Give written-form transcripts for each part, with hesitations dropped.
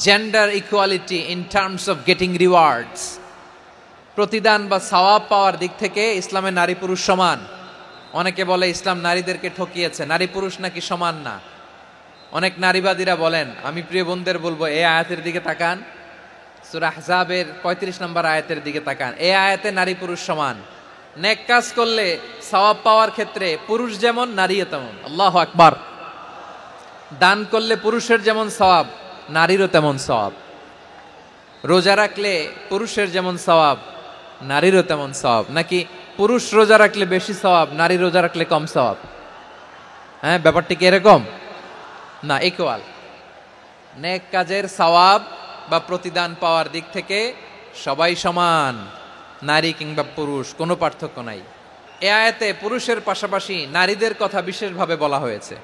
Gender equality in terms of getting rewards, প্রতিদান বা সওয়াব পাওয়ার দিক থেকে ইসলামে নারী পুরুষ সমান। অনেকে বলে ইসলাম নারীদেরকে ঠকিয়েছে, নারী পুরুষ নাকি সমান না। অনেক নারীবাদীরা বলেন, আমি প্রিয় বোনদের বলবো এই আয়াতের দিকে তাকান, সূরা আহজাবের 35 নম্বর আয়াতের দিকে তাকান। এই আয়াতে নারী পুরুষ সমান। নেক কাজ করলে সওয়াব পাওয়ার ক্ষেত্রে পুরুষ যেমন নারীও তেমন। আল্লাহু আকবার। দান করলে পুরুষের যেমন সওয়াব, নারীরও তেমন সওয়াব। রোজা রাখলে পুরুষের যেমন সওয়াব, নারীরও তেমন সওয়াব। নাকি পুরুষ রোজা রাখলে বেশি সওয়াব, নারী রোজা রাখলে কম সওয়াব? হ্যাঁ, ব্যাপারটি কি এরকম না? ইকুয়াল। নেক কাজের সওয়াব বা প্রতিদান পাওয়ার দিক থেকে সবাই সমান, নারী কিংবা পুরুষ, কোনো পার্থক্য নাই। এ আয়াতে পুরুষের পাশাপাশি নারীদের কথা বিশেষভাবে বলা হয়েছে।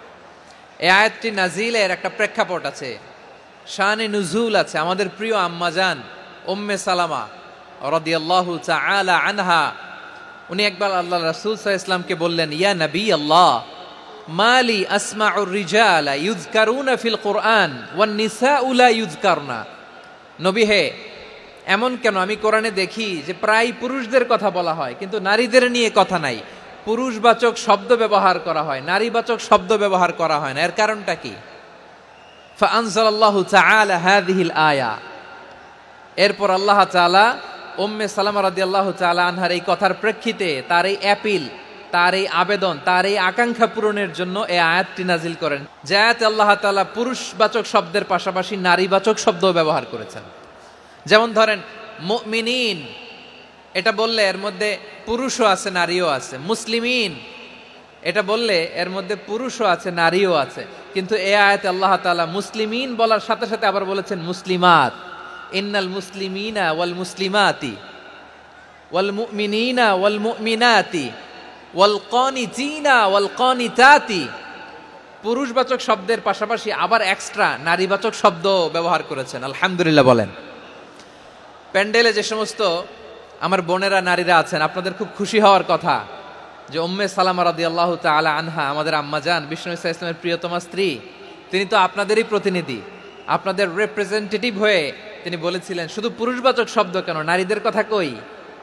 এই আয়াতটি নাজিলের একটা প্রেক্ষাপট আছে, শানে নুজুল আছে। আমাদের প্রিয় আম্মাজান উম্মে সালামা রাদিয়াল্লাহু তাআলা আনহা, উনি একবার আল্লাহ রাসূল সাল্লাল্লাহু আলাইহি ওয়াসাল্লামকে বললেন, ইয়া নবী আল্লাহ, মালি আসমাউর রিজালা ইউযকারুনা ফিল কুরআন ওয়ান নিসাউ লা ইউযকারনা। নবী হে, এমন কেন আমি কোরআনে দেখি যে প্রায় পুরুষদের কথা বলা হয় কিন্তু নারীদের নিয়ে কথা নাই, পুরুষবাচক শব্দ ব্যবহার করা হয়, নারীবাচক শব্দ ব্যবহার করা হয় না, এর কারণটা কি? ফাআনজালাল্লাহু তাআলা হাযিহিল আয়া। এরপর আল্লাহ তাআলা উম্মে সালামা রাদিয়াল্লাহু তাআলা আনহার এই কথার প্রেক্ষিতে, তার এই অ্যাপিল, তার এই আবেদন, তার এই আকাঙ্ক্ষা পূরণের জন্য এই আয়াতটি নাজিল করেন। যে আয়াতে আল্লাহ তাআলা পুরুষবাচক শব্দের পাশাপাশি নারীবাচক শব্দও ব্যবহার করেছেন। যেমন ধরেন মুমিনিন, এটা বললে এর মধ্যে পুরুষও আছে নারীও আছে। মুসলিমিন, এটা বললে এর মধ্যে পুরুষও আছে নারীও আছে। কিন্তু এই আয়াতে আল্লাহ তাআলা মুসলিমিন বলার সাথে সাথে আবার বলেছেন মুসলিমাত। ইন্নাল মুসলিমিনা ওয়াল মুসলিমাতি ওয়াল মুমিনিনা ওয়াল মুমিনাতি ওয়াল কানিতিনা ওয়াল কানিতাতি। পুরুষবাচক শব্দের পাশাপাশি আবার এক্সট্রা নারীবাচক শব্দ ব্যবহার করেছেন। আলহামদুলিল্লাহ বলেন। প্যান্ডেলে যে সমস্ত আমার বোনেরা নারীরা আছেন, আপনাদের খুব খুশি হওয়ার কথা যে উম্মে সালামা রাদিয়াল্লাহু তাআলা আনহা, আমাদের আম্মাজান বিষ্ণু ইসা ইসলামের প্রিয়তমা স্ত্রী, তিনি তো আপনাদেরই প্রতিনিধি, আপনাদের রিপ্রেজেন্টেটিভ হয়ে তিনি বলেছিলেন শুধু পুরুষবাচক শব্দ কেন, নারীদের কথা কই।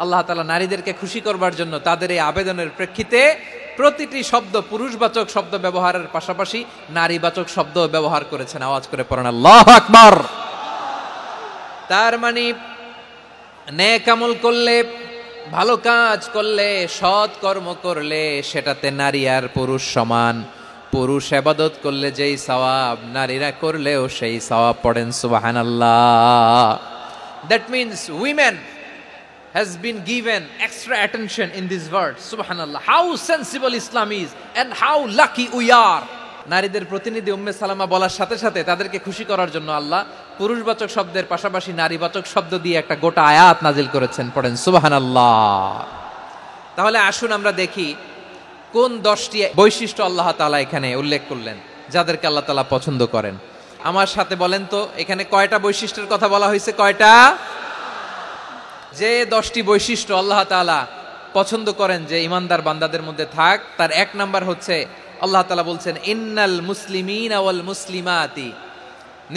আল্লাহ তাআলা নারীদেরকে খুশি করবার জন্য তাদের এই আবেদনের প্রেক্ষিতে প্রতিটি শব্দ পুরুষবাচক শব্দ ব্যবহারের পাশাপাশি নারীবাচক শব্দ ব্যবহার করেছেন। আওয়াজ করে পড়েন আল্লাহু আকবার। তার মানে নেক আমল করলে, ভালো কাজ করলে, সৎ কর্ম করলে সেটাতে নারী আর পুরুষ সমান। পুরুষ ইবাদত করলে যেই সওয়াব, নারীরা করলেও সেই সওয়াব। পড়েন সুবহানাল্লাহ। That means women has been given extra attention in this verse. Subhanallah, how sensible Islam is and how lucky we are. নারীদের প্রতিনিধি উম্মে সালামা বলার সাথে সাথে তাদেরকে খুশি করার জন্য আল্লাহ পুরুষবাচক শব্দের পাশাপাশি নারীবাচক শব্দ দিয়ে একটা গোটা আয়াত নাজিল করেছেন। পড়েন সুবহানাল্লাহ। তাহলে আসুন আমরা দেখি কোন 10টি বৈশিষ্ট্য আল্লাহ তাআলা এখানে উল্লেখ করলেন যাদেরকে আল্লাহ তাআলা পছন্দ করেন। আমার সাথে বলেন তো, এখানে কয়টা বৈশিষ্ট্যের কথা বলা হয়েছে? কয়টা? যে 10টি বৈশিষ্ট্য আল্লাহ তাআলা পছন্দ করেন যে ইমানদার বান্দাদের মধ্যে থাক, তার 1 নাম্বার হচ্ছে আল্লাহ তাআলা বলছেন ইন্নাল মুসলিমিনা ওয়াল মুসলিমাতি,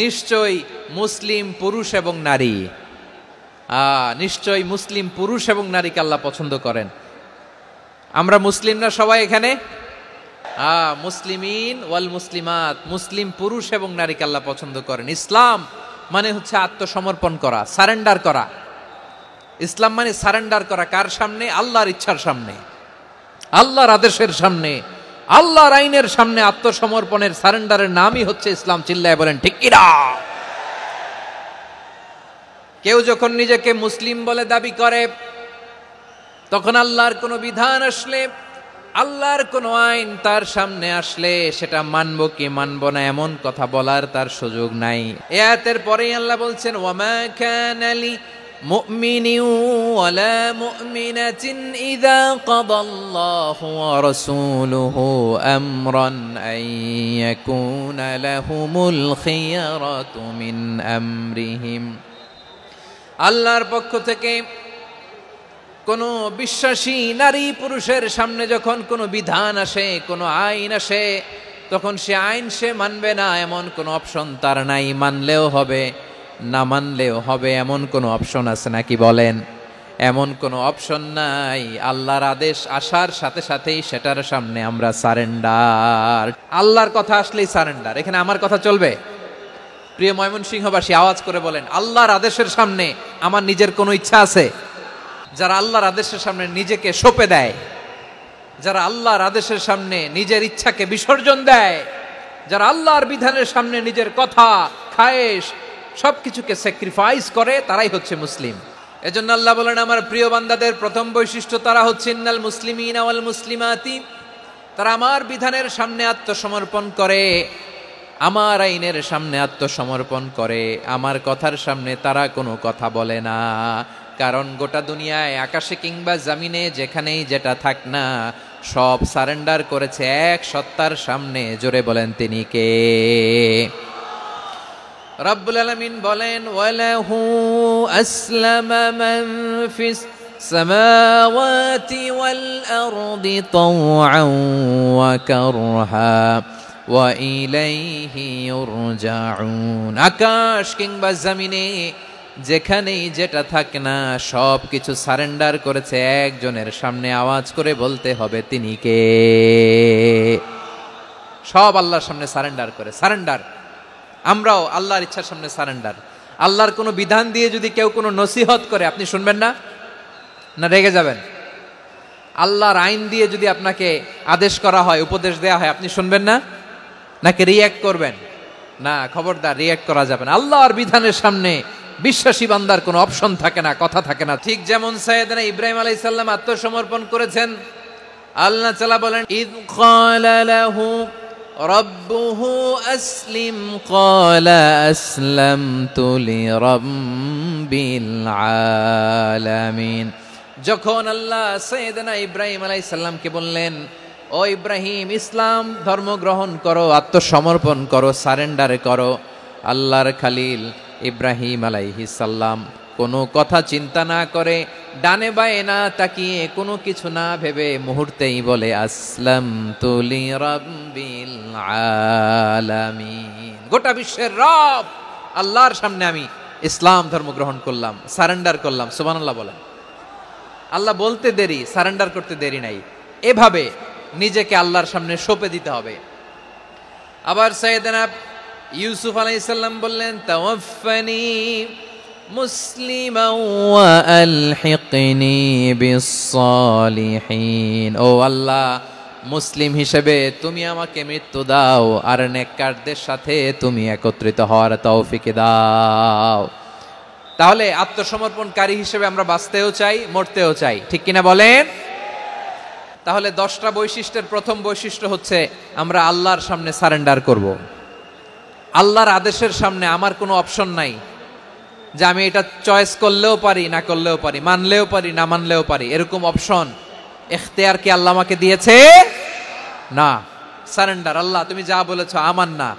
নিশ্চয়ই মুসলিম পুরুষ এবং নারী। নিশ্চয়ই মুসলিম পুরুষ এবং নারীকে আল্লাহ পছন্দ করেন। আমরা মুসলিম না সবাই এখানে? মুসলিমিন ওয়াল মুসলিমাত, মুসলিম পুরুষ এবং নারীকে আল্লাহ পছন্দ করেন। ইসলাম মানে হচ্ছে আত্মসমর্পণ করা, সারেন্ডার করা। ইসলাম মানে সারেন্ডার করা কার সামনে? আল্লাহর ইচ্ছার সামনে, আল্লাহর আদেশের সামনে, আল্লাহর আইনের সামনে আত্মসমর্পণের, সারেন্ডারের নামই হচ্ছে ইসলাম। চিল্লায় বলেন ঠিক কিনা? কেউ যখন নিজেকে মুসলিম বলে দাবি করে, তখন আল্লাহর কোনো বিধান আসলে, আল্লাহর কোনো আইন তার সামনে আসলে সেটা মানবো কি মানবো না এমন কথা বলার তার সুযোগ নাই। এই আয়াতের পরেই আল্লাহ বলছেন ওয়ামা কানা লি মুমিনিন ওয়ালা মুমিনাতিন ইযা কাদাল্লাহু ওয়া রাসূলুহু আমরান আন ইয়াকুনা লাহুমুল খিয়ারাতু মিন আমরিহিম। আল্লাহর পক্ষ থেকে কোনো বিশ্বাসী নারী পুরুষের সামনে যখন কোনো বিধান আসে, কোনো আইন আসে, তখন সে আইন সে মানবে না এমন কোনো অপশন তার নাই। মানলেও হবে, না মানলেও হবে এমন কোনো অপশন আছে নাকি বলেন? এমন কোনো অপশন নাই। আল্লাহর আদেশ আসার সাথে সাথেই সেটার সামনে আমরা সারেন্ডার। আল্লাহর কথা আসলেই সারেন্ডার। এখানে আমার কথা চলবে? প্রিয় ময়মনসিংহবাসী, আওয়াজ করে বলেন, আল্লাহর আদেশের সামনে আমার নিজের কোনো ইচ্ছা আছে? যারা আল্লাহর আদেশের সামনে নিজেকে সঁপে দেয়, যারা আল্লাহর আদেশের সামনে নিজের ইচ্ছাকে বিসর্জন দেয়, যারা আল্লাহর বিধানের সামনে নিজের কথা, খায়েশ সবকিছুকে স্যাক্রিফাইস করে, তারাই হচ্ছে মুসলিম। এজন্য আল্লাহ বলেন, আমার প্রিয় বান্দাদের প্রথম বৈশিষ্ট্য তারা হচ্ছে ইন্নাল মুসলিমিনা ওয়াল মুসলিমাতি, তারা আমার বিধানের সামনে আত্মসমর্পণ করে, আমার আইনের সামনে আত্মসমর্পণ করে, আমার কথার সামনে তারা কোনো কথা বলে না। কারণ গোটা দুনিয়ায় আকাশে কিংবা জমিনে যেখানেই যেটা থাক না, সব সারেন্ডার করেছে এক সত্তার সামনে। জোরে বলেন, তিনি কে? রব্বুল আলামিন বলেন, ওয়ালাহু আসলামা মান ফিস সামাওয়াতি ওয়াল আরদি তাওআন ওয়া কারহা ওয়া ইলাইহি ইউরজাউন। আকাশ কিংবা জমিনে যেখানেই যেটা থাকে না, সব কিছু সারেন্ডার করেছে একজনের সামনে। আওয়াজ করে বলতে হবে, তিনি কে? সব আল্লাহর সামনে সারেন্ডার করে। সারেন্ডার। আমরাও আল্লাহর ইচ্ছার সামনে সারেন্ডার। আল্লাহর কোনো বিধান দিয়ে যদি কেউ কোনো নসিহত করে, আপনি শুনবেন না? না রেগে যাবেন? আল্লাহর আইন দিয়ে যদি আপনাকে আদেশ করা হয়, উপদেশ দেয়া হয়, আপনি শুনবেন না? নাকি রিয়্যাক্ট করবেন? না, খবরদার, রিয়্যাক্ট করা যাবে না। আল্লাহর বিধানের সামনে বিশ্বাসী বান্দার কোনো অপশন থাকে না, কথা থাকে না। ঠিক যেমন সাইয়েদনা ইব্রাহিম আলাইহিস সালাম আত্মসমর্পণ করেছেন। আল্লাহ তাআলা বলেন, ইয ক্বালা লাহু রাব্বুহু আসলিম ক্বালা আসলামতু লিরাব্বিল আলামিন। যখন আল্লাহ সাইয়েদনা ইব্রাহিম আলাইহিস সালামকে বললেন, ও ইব্রাহিম, ইসলাম ধর্ম গ্রহণ করো, আত্মসমর্পণ করো, সারেন্ডার করো, আল্লাহর খালিল ইব্রাহিম আলাইহিস সালাম কোনো কথা চিন্তা না করে, ডানে বায়ে না তাকিয়ে, কোনো কিছু না ভেবে মুহূর্তেই বলে, আসলামতু লিরাব্বিল আলামিন। গোটা বিশ্বের রব আল্লাহর সামনে আমি ইসলাম ধর্ম গ্রহণ করলাম, সারেন্ডার করলাম। সুবহানাল্লাহ বলেন। আল্লাহ বলতে দেরি, সারেন্ডার করতে দেরি নাই। এভাবে নিজেকে আল্লাহর সামনে সঁপে দিতে হবে। আবার সাইয়েদনা ইউসুফ আলাইহিস সালাম বললেন, তাওয়াফফানি মুসলিমান ওয়া আলহিকনি বিস-সালিহিন। ও আল্লাহ, মুসলিম হিসেবে তুমি আমাকে মৃত্যু দাও, আর নেককারদের সাথে তুমি একত্রিত হওয়ার তৌফিক দাও। তাহলে আত্মসমর্পণকারী হিসেবে আমরা বাঁচতেও চাই, মরতেও চাই, ঠিক কিনা বলেন? তাহলে 10টা বৈশিষ্ট্যের প্রথম বৈশিষ্ট্য হচ্ছে আমরা আল্লাহর সামনে সারেন্ডার করব। আল্লাহর আদেশের সামনে আমার কোনো অপশন নাই যে আমি এটা চয়েস করলেও পারি, না করলেও পারি, মানলেও পারি, না মানলেও পারি, এরকম অপশন এখতিয়ার কি আল্লাহ আমাকে দিয়েছে? না। সারেন্ডার। আল্লাহ তুমি যা বলেছো, আমান্না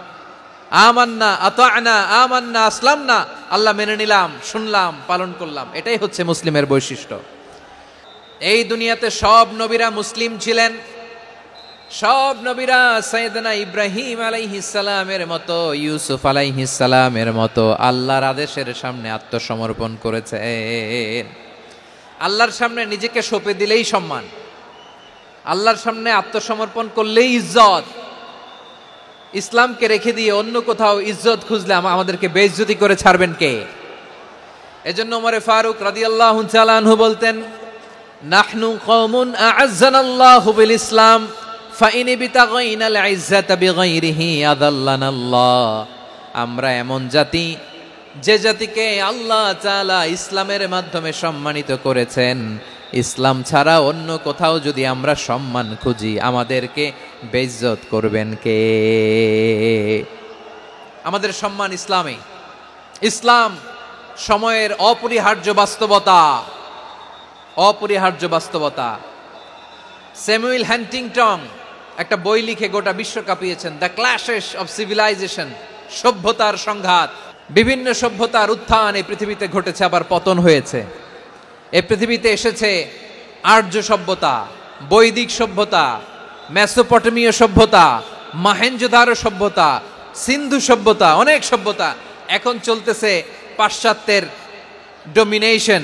আমান্না আতা'না আমান্না আসলামনা, আল্লাহ মেনে নিলাম, শুনলাম, পালন করলাম। এটাই হচ্ছে মুসলিমের বৈশিষ্ট্য। এই দুনিয়াতে সব নবীরা মুসলিম ছিলেন। সব নবীরা সাইয়েদনা ইব্রাহিম আলাইহিস সালামের মতো, ইউসুফ আলাইহিস সালামের মতো আল্লাহর আদেশের সামনে আত্মসমর্পণ করেছেন। আল্লাহর সামনে নিজেকে সঁপে দিলেই সম্মান, আল্লাহর সামনে আত্মসমর্পণ করলেই ইজ্জত। ইসলামকে রেখে দিয়ে অন্য কোথাও ইজ্জত খুঁজলে আমাদেরকে বেইজ্জতি করে ছাড়বেন কে? এজন্য ওমর ফারুক রাদিয়াল্লাহু তাআলা আনহু বলতেন, নাহনু কওমুন আ'আজ্জানাল্লাহু বিল ইসলাম ফাইন বিতাগাইনাল ইজ্জাতা বিগাইরিহি আযাল্লানাল্লাহ। আমরা এমন জাতি, যে জাতিকে আল্লাহ তাআলা ইসলামের মাধ্যমে সম্মানিত করেছেন, ইসলাম ছাড়া অন্য কোথাও যদি আমরা সম্মান খুঁজি, আমাদেরকে বেইজ্জত করবেন কে? আমাদের সম্মান ইসলামে। ইসলাম সময়ের অপরিহার্য বাস্তবতা, অপরিহার্য বাস্তবতা। স্যামুয়েল হ্যান্টিংটন একটা বই লিখে গোটা বিশ্ব কাঁপিয়েছেন, দ্য ক্ল্যাশেস অফ সিভিলাইজেশন, সভ্যতার সংঘাত। বিভিন্ন সভ্যতার উত্থান এই পৃথিবীতে ঘটেছে, আবার পতন হয়েছে। এই পৃথিবীতে এসেছে আর্য সভ্যতা, বৈদিক সভ্যতা, মেসোপটেমীয় সভ্যতা, মহেঞ্জোদারো সভ্যতা, সিন্ধু সভ্যতা, অনেক সভ্যতা। এখন চলতেছে পাশ্চাত্যের ডমিনেশন,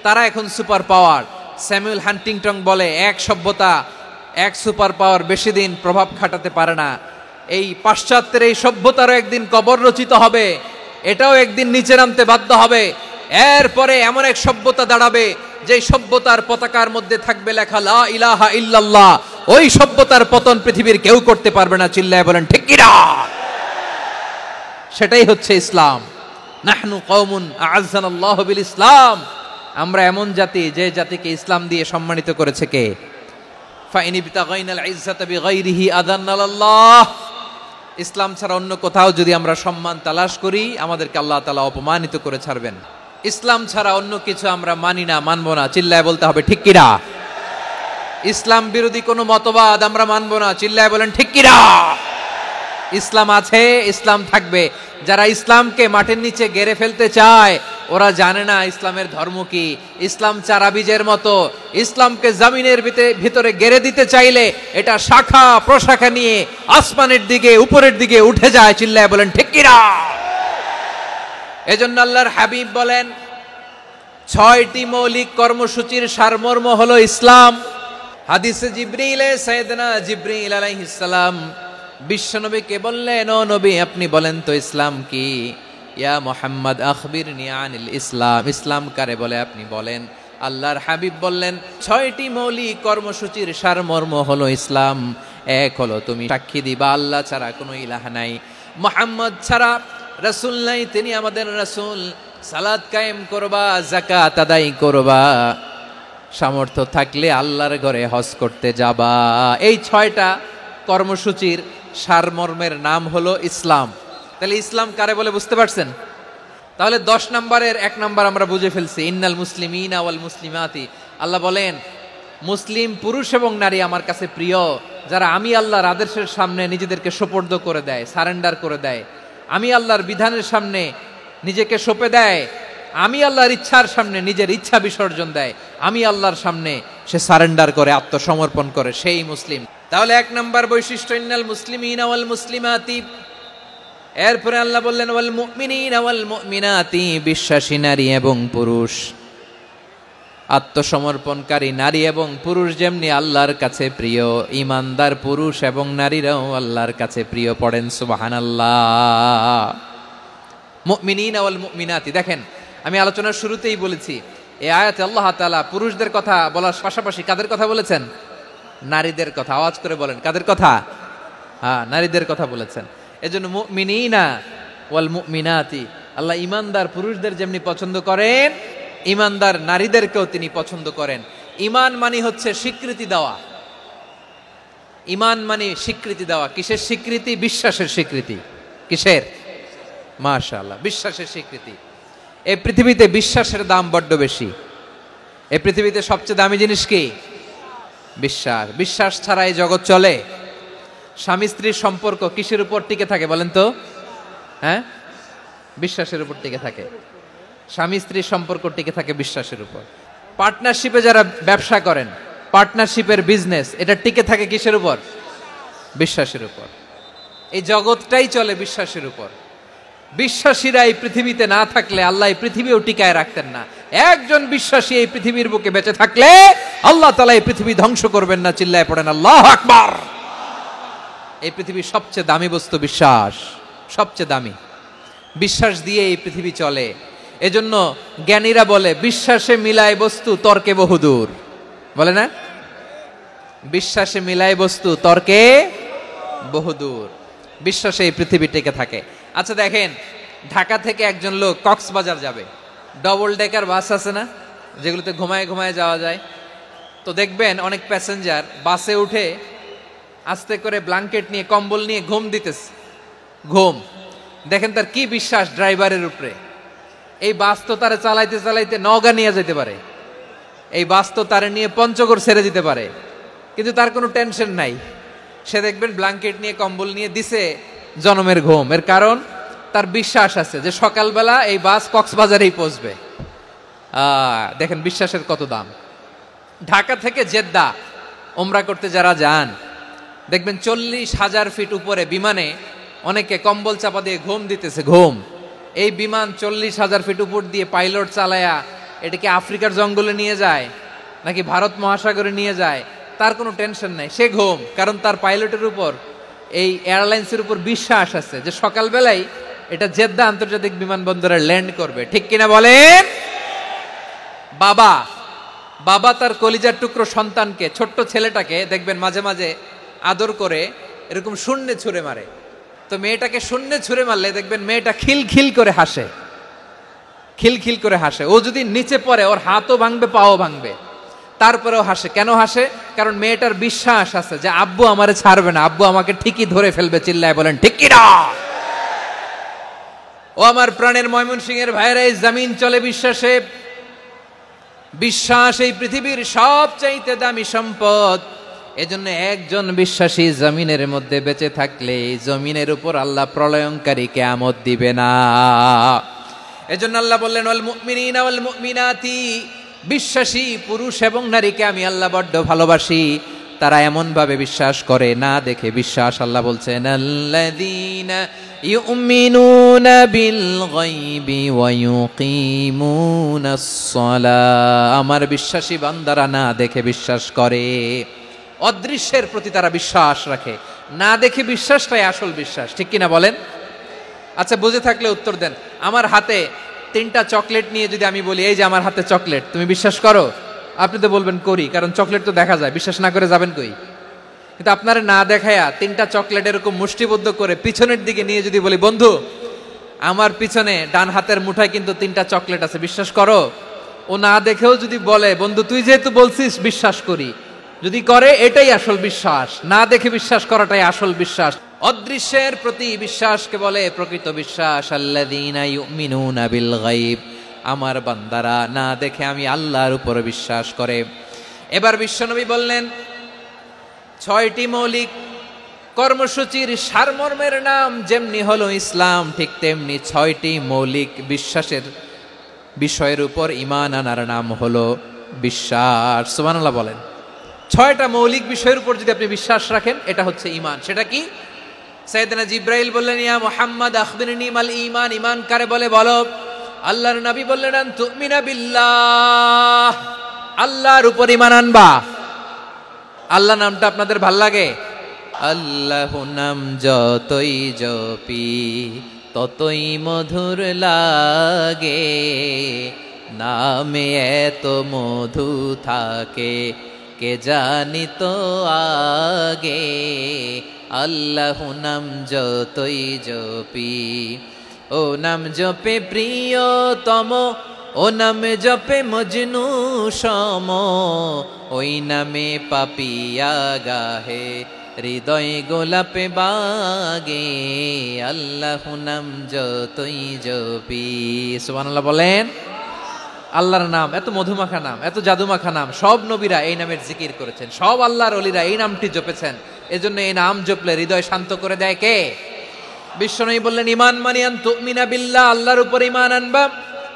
তারা এখন সুপার পাওয়ার। স্যামুয়েল হান্টিংটন বলে এক সভ্যতা এক সুপার পাওয়ার বেশি দিন প্রভাব খাটাতে পারে না। এই পাশ্চাত্যের এই সভ্যতারও একদিন কবর রচিত হবে, এটাও একদিন নিচে নামতে বাধ্য হবে। এরপরে এমন এক সভ্যতা দাঁড়াবে যে সভ্যতার পতাকার মধ্যে থাকবে লেখা লা ইলাহা ইল্লাল্লাহ। ওই সভ্যতার পতন পৃথিবীর কেউ করতে পারবে না, চিল্লায় বলেন ঠিক কি না? সেটাই হচ্ছে ইসলাম। নাহনু কওমুন আ'আজ্জানাল্লাহু বিল ইসলাম, আমরা এমন জাতি যে জাতিকে ইসলাম দিয়ে সম্মানিত করেছে কে? ফাইন ইবতাগাইনাল ইজ্জাতা বিগাইরিহি আযান্নাল্লাহ, ইসলাম ছাড়া অন্য কোথাও যদি আমরা সম্মান তালাশ করি আমাদেরকে আল্লাহ তাআলা অপমানিত করে ছাড়বেন। ইসলাম ছাড়া অন্য কিছু আমরা মানি না, মানব না, চিল্লায় বলতে হবে ঠিক কি না? ইসলাম বিরোধী কোনো মতবাদ আমরা মানব না, চিল্লায় বলেন ঠিক কি না? ইসলাম আছে, ইসলাম থাকবে। যারা ইসলামকে মাটির নিচে গেড়ে ফেলতে চায় ওরা জানে না ইসলামের ধর্ম কি। ইসলাম চারা বীজের মতো, ইসলামকে জমিনের ভিতরে গেড়ে দিতে চাইলে এটা শাখা প্রশাখা নিয়ে আসমানের দিকে উপরের দিকে উঠে যায়, চিল্লায় বলেন ঠিক কি না? এজন্য আল্লাহর হাবিব বলেন 6টি মৌলিক কর্মসূচির সারমর্ম হলো ইসলাম। হাদিসে জিবরিলে সাইয়েদনা জিবরিল আলাইহিস সালাম বিশ্বনবীকে বললেন, ও নবী আপনি বলেন তো ইসলাম কি? ইয়া মুহাম্মদ আখবিরনি আনিল ইসলাম, ইসলাম কারে বলে আপনি বলেন। আল্লাহর হাবিব বললেন 6টি মৌলিক কর্মসূচির সারমর্ম হলো ইসলাম। এক হলো তুমি সাক্ষী দিবা আল্লাহ ছাড়া কোনো ইলাহ নাই, মুহাম্মদ ছাড়া রাসূল নাই, তিনি আমাদের রাসূল। সালাত কায়েম করবা, যাকাত আদায় করবা, সামর্থ্য থাকলে আল্লাহর ঘরে হজ করতে যাবা। এই 6টা কর্মসূচির সারমর্মের নাম হলো ইসলাম। তাহলে ইসলাম কারে বলে বুঝতে পারছেন? তাহলে 10 নম্বরের 1 নম্বর আমরা বুঝে ফেলছি, ইন্নাল মুসলিমিনা ওয়াল মুসলিমাতি। আল্লাহ বলেন মুসলিম পুরুষ এবং নারী আমার কাছে প্রিয়, যারা আমি আল্লাহর আদেশের সামনে নিজেদেরকে সোপর্দ করে দেয়, সারেন্ডার করে দেয়, আমি আল্লাহর বিধানের সামনে নিজেকে সঁপে দেয়, আমি আল্লাহর ইচ্ছার সামনে নিজের ইচ্ছা বিসর্জন দেয়, আমি আল্লাহর সামনে সে সারেন্ডার করে, আত্মসমর্পণ করে, সেই মুসলিম। তাহলে 1 নম্বর বৈশিষ্ট্য ইন্নাল মুসলিমিনা ওয়াল মুসলিমাতি। এরপরে আল্লাহ বললেন ওয়াল মুমিনিনা ওয়াল মুমিনাতি, বিশ্বাসী নারী এবং পুরুষ, আত্মসমর্পণকারী নারী এবং পুরুষ যেমনি আল্লাহর কাছে প্রিয়, ঈমানদার পুরুষ এবং নারীরাও আল্লাহর কাছে প্রিয়। পড়েন সুবহানাল্লাহ। মুমিনিনা ওয়াল মুমিনাতি, দেখেন আমি আলোচনার শুরুতেই বলেছি এই আয়াতে আল্লাহ তাআলা পুরুষদের কথা বলার পাশাপাশি কাদের কথা বলেছেন? নারীদের কথা। আওয়াজ করে বলেন কাদের কথা? হ্যাঁ, নারীদের কথা বলেছেন। এজন্য মুমিনিনা ওয়াল মুমিনাতি, আল্লাহ ঈমানদার পুরুষদের যেমনি পছন্দ করেন ঈমানদার নারীদেরকেও তিনি পছন্দ করেন। ঈমান মানে হচ্ছে স্বীকৃতি দেওয়া। ঈমান মানে স্বীকৃতি দেওয়া। কিসের স্বীকৃতি? বিশ্বাসের স্বীকৃতি। কিসের? মাশাআল্লাহ, বিশ্বাসের স্বীকৃতি। এই পৃথিবীতে বিশ্বাসের দাম বড্ড বেশি। এই পৃথিবীতে সবচেয়ে দামি জিনিস কি? বিশ্বাস। বিশ্বাস ছাড়া এই জগৎ চলে? স্বামী স্ত্রীর সম্পর্ক কিসের উপর টিকে থাকে বলেন তো? হ্যাঁ, বিশ্বাসের উপর টিকে থাকে। স্বামী স্ত্রীর সম্পর্ক টিকে থাকে বিশ্বাসের উপর। পার্টনারশিপে যারা ব্যবসা করেন, পার্টনারশিপের বিজনেস, এটা টিকে থাকে কিসের উপর? বিশ্বাসের উপর। এই জগৎটাই চলে বিশ্বাসের উপর। বিশ্বাসীরা এই পৃথিবীতে না থাকলে আল্লাহ এই পৃথিবীও টিকায় রাখতেন না। একজন বিশ্বাসী এই পৃথিবীর বুকে বেঁচে থাকলে আল্লাহ তাআলা এই পৃথিবী ধ্বংস করবেন না। চিল্লায় পড়েন আল্লাহু আকবার। এই পৃথিবীর সবচেয়ে দামি বস্তু বিশ্বাস, সবচেয়ে দামি। বিশ্বাস দিয়ে এই পৃথিবী চলে। এজন্য জ্ঞানীরা বলে বিশ্বাসে মিলায় বস্তু তর্কে বহুদূর, বলে না? বিশ্বাসে মিলায় বস্তু তর্কে বহুদূর। বিশ্বাসে এই পৃথিবী টিকে থাকে। আচ্ছা দেখেন, ঢাকা থেকে একজন লোক কক্সবাজার যাবে, ডবল ডেকার বাস আছে না যেগুলোতে ঘুমায় ঘুমায় যাওয়া যায়, তো দেখবেন অনেক প্যাসেঞ্জার বাসে উঠে আস্তে করে ব্ল্যাঙ্কেট নিয়ে কম্বল নিয়ে ঘুম দিতেছে। ঘুম দেখেন তার কি বিশ্বাস ড্রাইভারের উপরে। এই বাস তো তারা চালাইতে চালাইতে নওগাঁ নিয়ে যেতে পারে, এই বাস তো তারা নিয়ে পঞ্চগড় ছেড়ে দিতে পারে, কিন্তু তার কোনো টেনশন নাই। সে দেখবেন ব্ল্যাঙ্কেট নিয়ে কম্বল নিয়ে দিছে জনমের ঘুম। এর কারণ তার বিশ্বাস আছে যে সকালবেলা এই বাস কক্সবাজারেই পৌঁছবে। দেখেন বিশ্বাসের কত দাম। ঢাকা থেকে জেদ্দা ওমরা করতে যারা যান দেখবেন 40,000 ফিট উপরে বিমানে অনেকে কম্বল চাপা দিয়ে ঘুম দিতেছে। ঘুম এই বিমান 40,000 ফিট উপর দিয়ে পাইলট চালায়া এটাকে আফ্রিকার জঙ্গলে নিয়ে যায় নাকি ভারত মহাসাগরে নিয়ে যায়, তার কোনো টেনশন নাই, সে ঘুম। কারণ তার পাইলটের উপর, এই এয়ারলাইন্সের উপর বিশ্বাস আছে যে সকালবেলায় এটা জেদ্দা আন্তর্জাতিক বিমানবন্দরে ল্যান্ড করবে। ঠিক কিনা বলেন? বাবা বাবা তার কলিজার টুকরো সন্তানকে, ছোট্ট ছেলেটাকে দেখবেন মাঝে মাঝে আদর করে এরকম শূন্যে ছুঁড়ে মারে। তো মেয়েটাকে শূন্যে ছুঁড়ে মারলে দেখবেন মেয়েটা খিলখিল করে হাসে, খিলখিল করে হাসে। ও যদি নিচে পড়ে ওর হাতও ভাঙবে, পাও ভাঙবে, তারপরেও হাসে। কেন হাসে? কারণ মেয়েটার বিশ্বাস আছে যে আব্বু আমারে ছাড়বে না, আব্বু আমাকে ঠিকই ধরে ফেলবে। চিল্লায় বলেন ঠিক কিনা? ও আমার প্রাণের ময়মনসিংহের ভাইরা, এই জমিন চলে বিশ্বাসে। বিশ্বাস এই পৃথিবীর সবচাইতে দামি সম্পদ। এজন্য একজন বিশ্বাসী জমিনের মধ্যে বেঁচে থাকলে জমিনের উপর আল্লাহ প্রলয়ঙ্কারী কিয়ামত দিবে না। এজন্য আল্লাহ বললেন ওয়াল মুমিনিনা ওয়াল মুমিনাতি, বিশ্বাসী পুরুষ এবং নারীকে আমি আল্লাহ বড্ড ভালোবাসি। তারা এমন ভাবে বিশ্বাস করে না দেখে বিশ্বাস। আল্লাহ বলছেন আল্লাযীনা ইউমিনুনা বিল গায়বি ওয়া ইউকিমুনাস সালাহ, আমার বিশ্বাসী বান্দারা না দেখে বিশ্বাস করে। অদৃশ্যের প্রতি তারা বিশ্বাস রাখে, না দেখে বিশ্বাসটাই আসল বিশ্বাস। ঠিক কিনা বলেন? আচ্ছা, বুঝে থাকলে উত্তর দেন। আমার হাতে 3টা চকলেট নিয়ে যদি আমি বলি এই যে আমার হাতে চকলেট, তুমি বিশ্বাস করো? আপনি তো বলবেন করি, কারণ চকলেট তো দেখা যায়, বিশ্বাস না করে যাবেন কই? কিন্তু আপনারা না দেখায়া 3টা চকলেট এরকম মুষ্টিবদ্ধ করে পিছনের দিকে নিয়ে যদি বলি বন্ধু আমার পিছনে ডান হাতের মুঠায় কিন্তু 3টা চকলেট আছে, বিশ্বাস করো? ও না দেখেও যদি বলে বন্ধু তুই যেহেতু বলছিস বিশ্বাস করি, যদি করে এটাই আসল বিশ্বাস। না দেখে বিশ্বাস করাটাই আসল বিশ্বাস। অদৃশ্যের প্রতি বিশ্বাসকে বলে প্রকৃত বিশ্বাস। আল্লাযীনা ইউমিনুনা বিল গায়ব, আমার বান্দারা না দেখে আমি আল্লাহর উপর বিশ্বাস করে। এবার বিশ্বনবী বললেন 6টি মৌলিক কর্মসূচির সারমর্মের নাম যেমনি হলো ইসলাম, ঠিক তেমনি 6টি মৌলিক বিশ্বাসের বিষয়ের উপর ঈমান আনার নাম হলো বিশ্বাস। সুবহানাল্লাহ বলেন। 6টা মৌলিক বিষয়ের উপর যদি আপনি বিশ্বাস রাখেন এটা হচ্ছে ঈমান। সেটা কি? সাইয়েদনা জিবরাইল বললেন ইয়া মুহাম্মদ আখবিরনি মাল ঈমান, ঈমান কারে বলে বলো। আল্লাহর নবী বললেন আন তুমিনা বিল্লাহ, আল্লাহর উপর ঈমান আনবা। আল্লাহ নামটা আপনাদের ভাল লাগে? আল্লাহ নাম যতই জপি ততই মধুর লাগে, নামে এত মধু থাকে কে জানি তো আগে। আল্লাহ নাম যতই জপি, ও নাম জপে প্রিয়তম, ও নামে জপে মজনু সম, ওই নামে পাপিয়া গাহে হৃদয় গোলাপে বাগে। আল্লাহ নাম যতই জপি। সুবহানাল্লাহ বলেন। আল্লাহর নাম এত মধুমাখা নাম, এত জাদুমাখা নাম, সব নবীরা এই নামের জিকির করেছেন, সব আল্লাহর ওলিরা এই নামটি জপেছেন। এজন্য এই নাম জপলে হৃদয় শান্ত করে দেয় কে? বিশ্বনবী বললেন ঈমান মানে আন তুমিনা বিল্লাহ, আল্লাহর উপর ঈমান আনবা,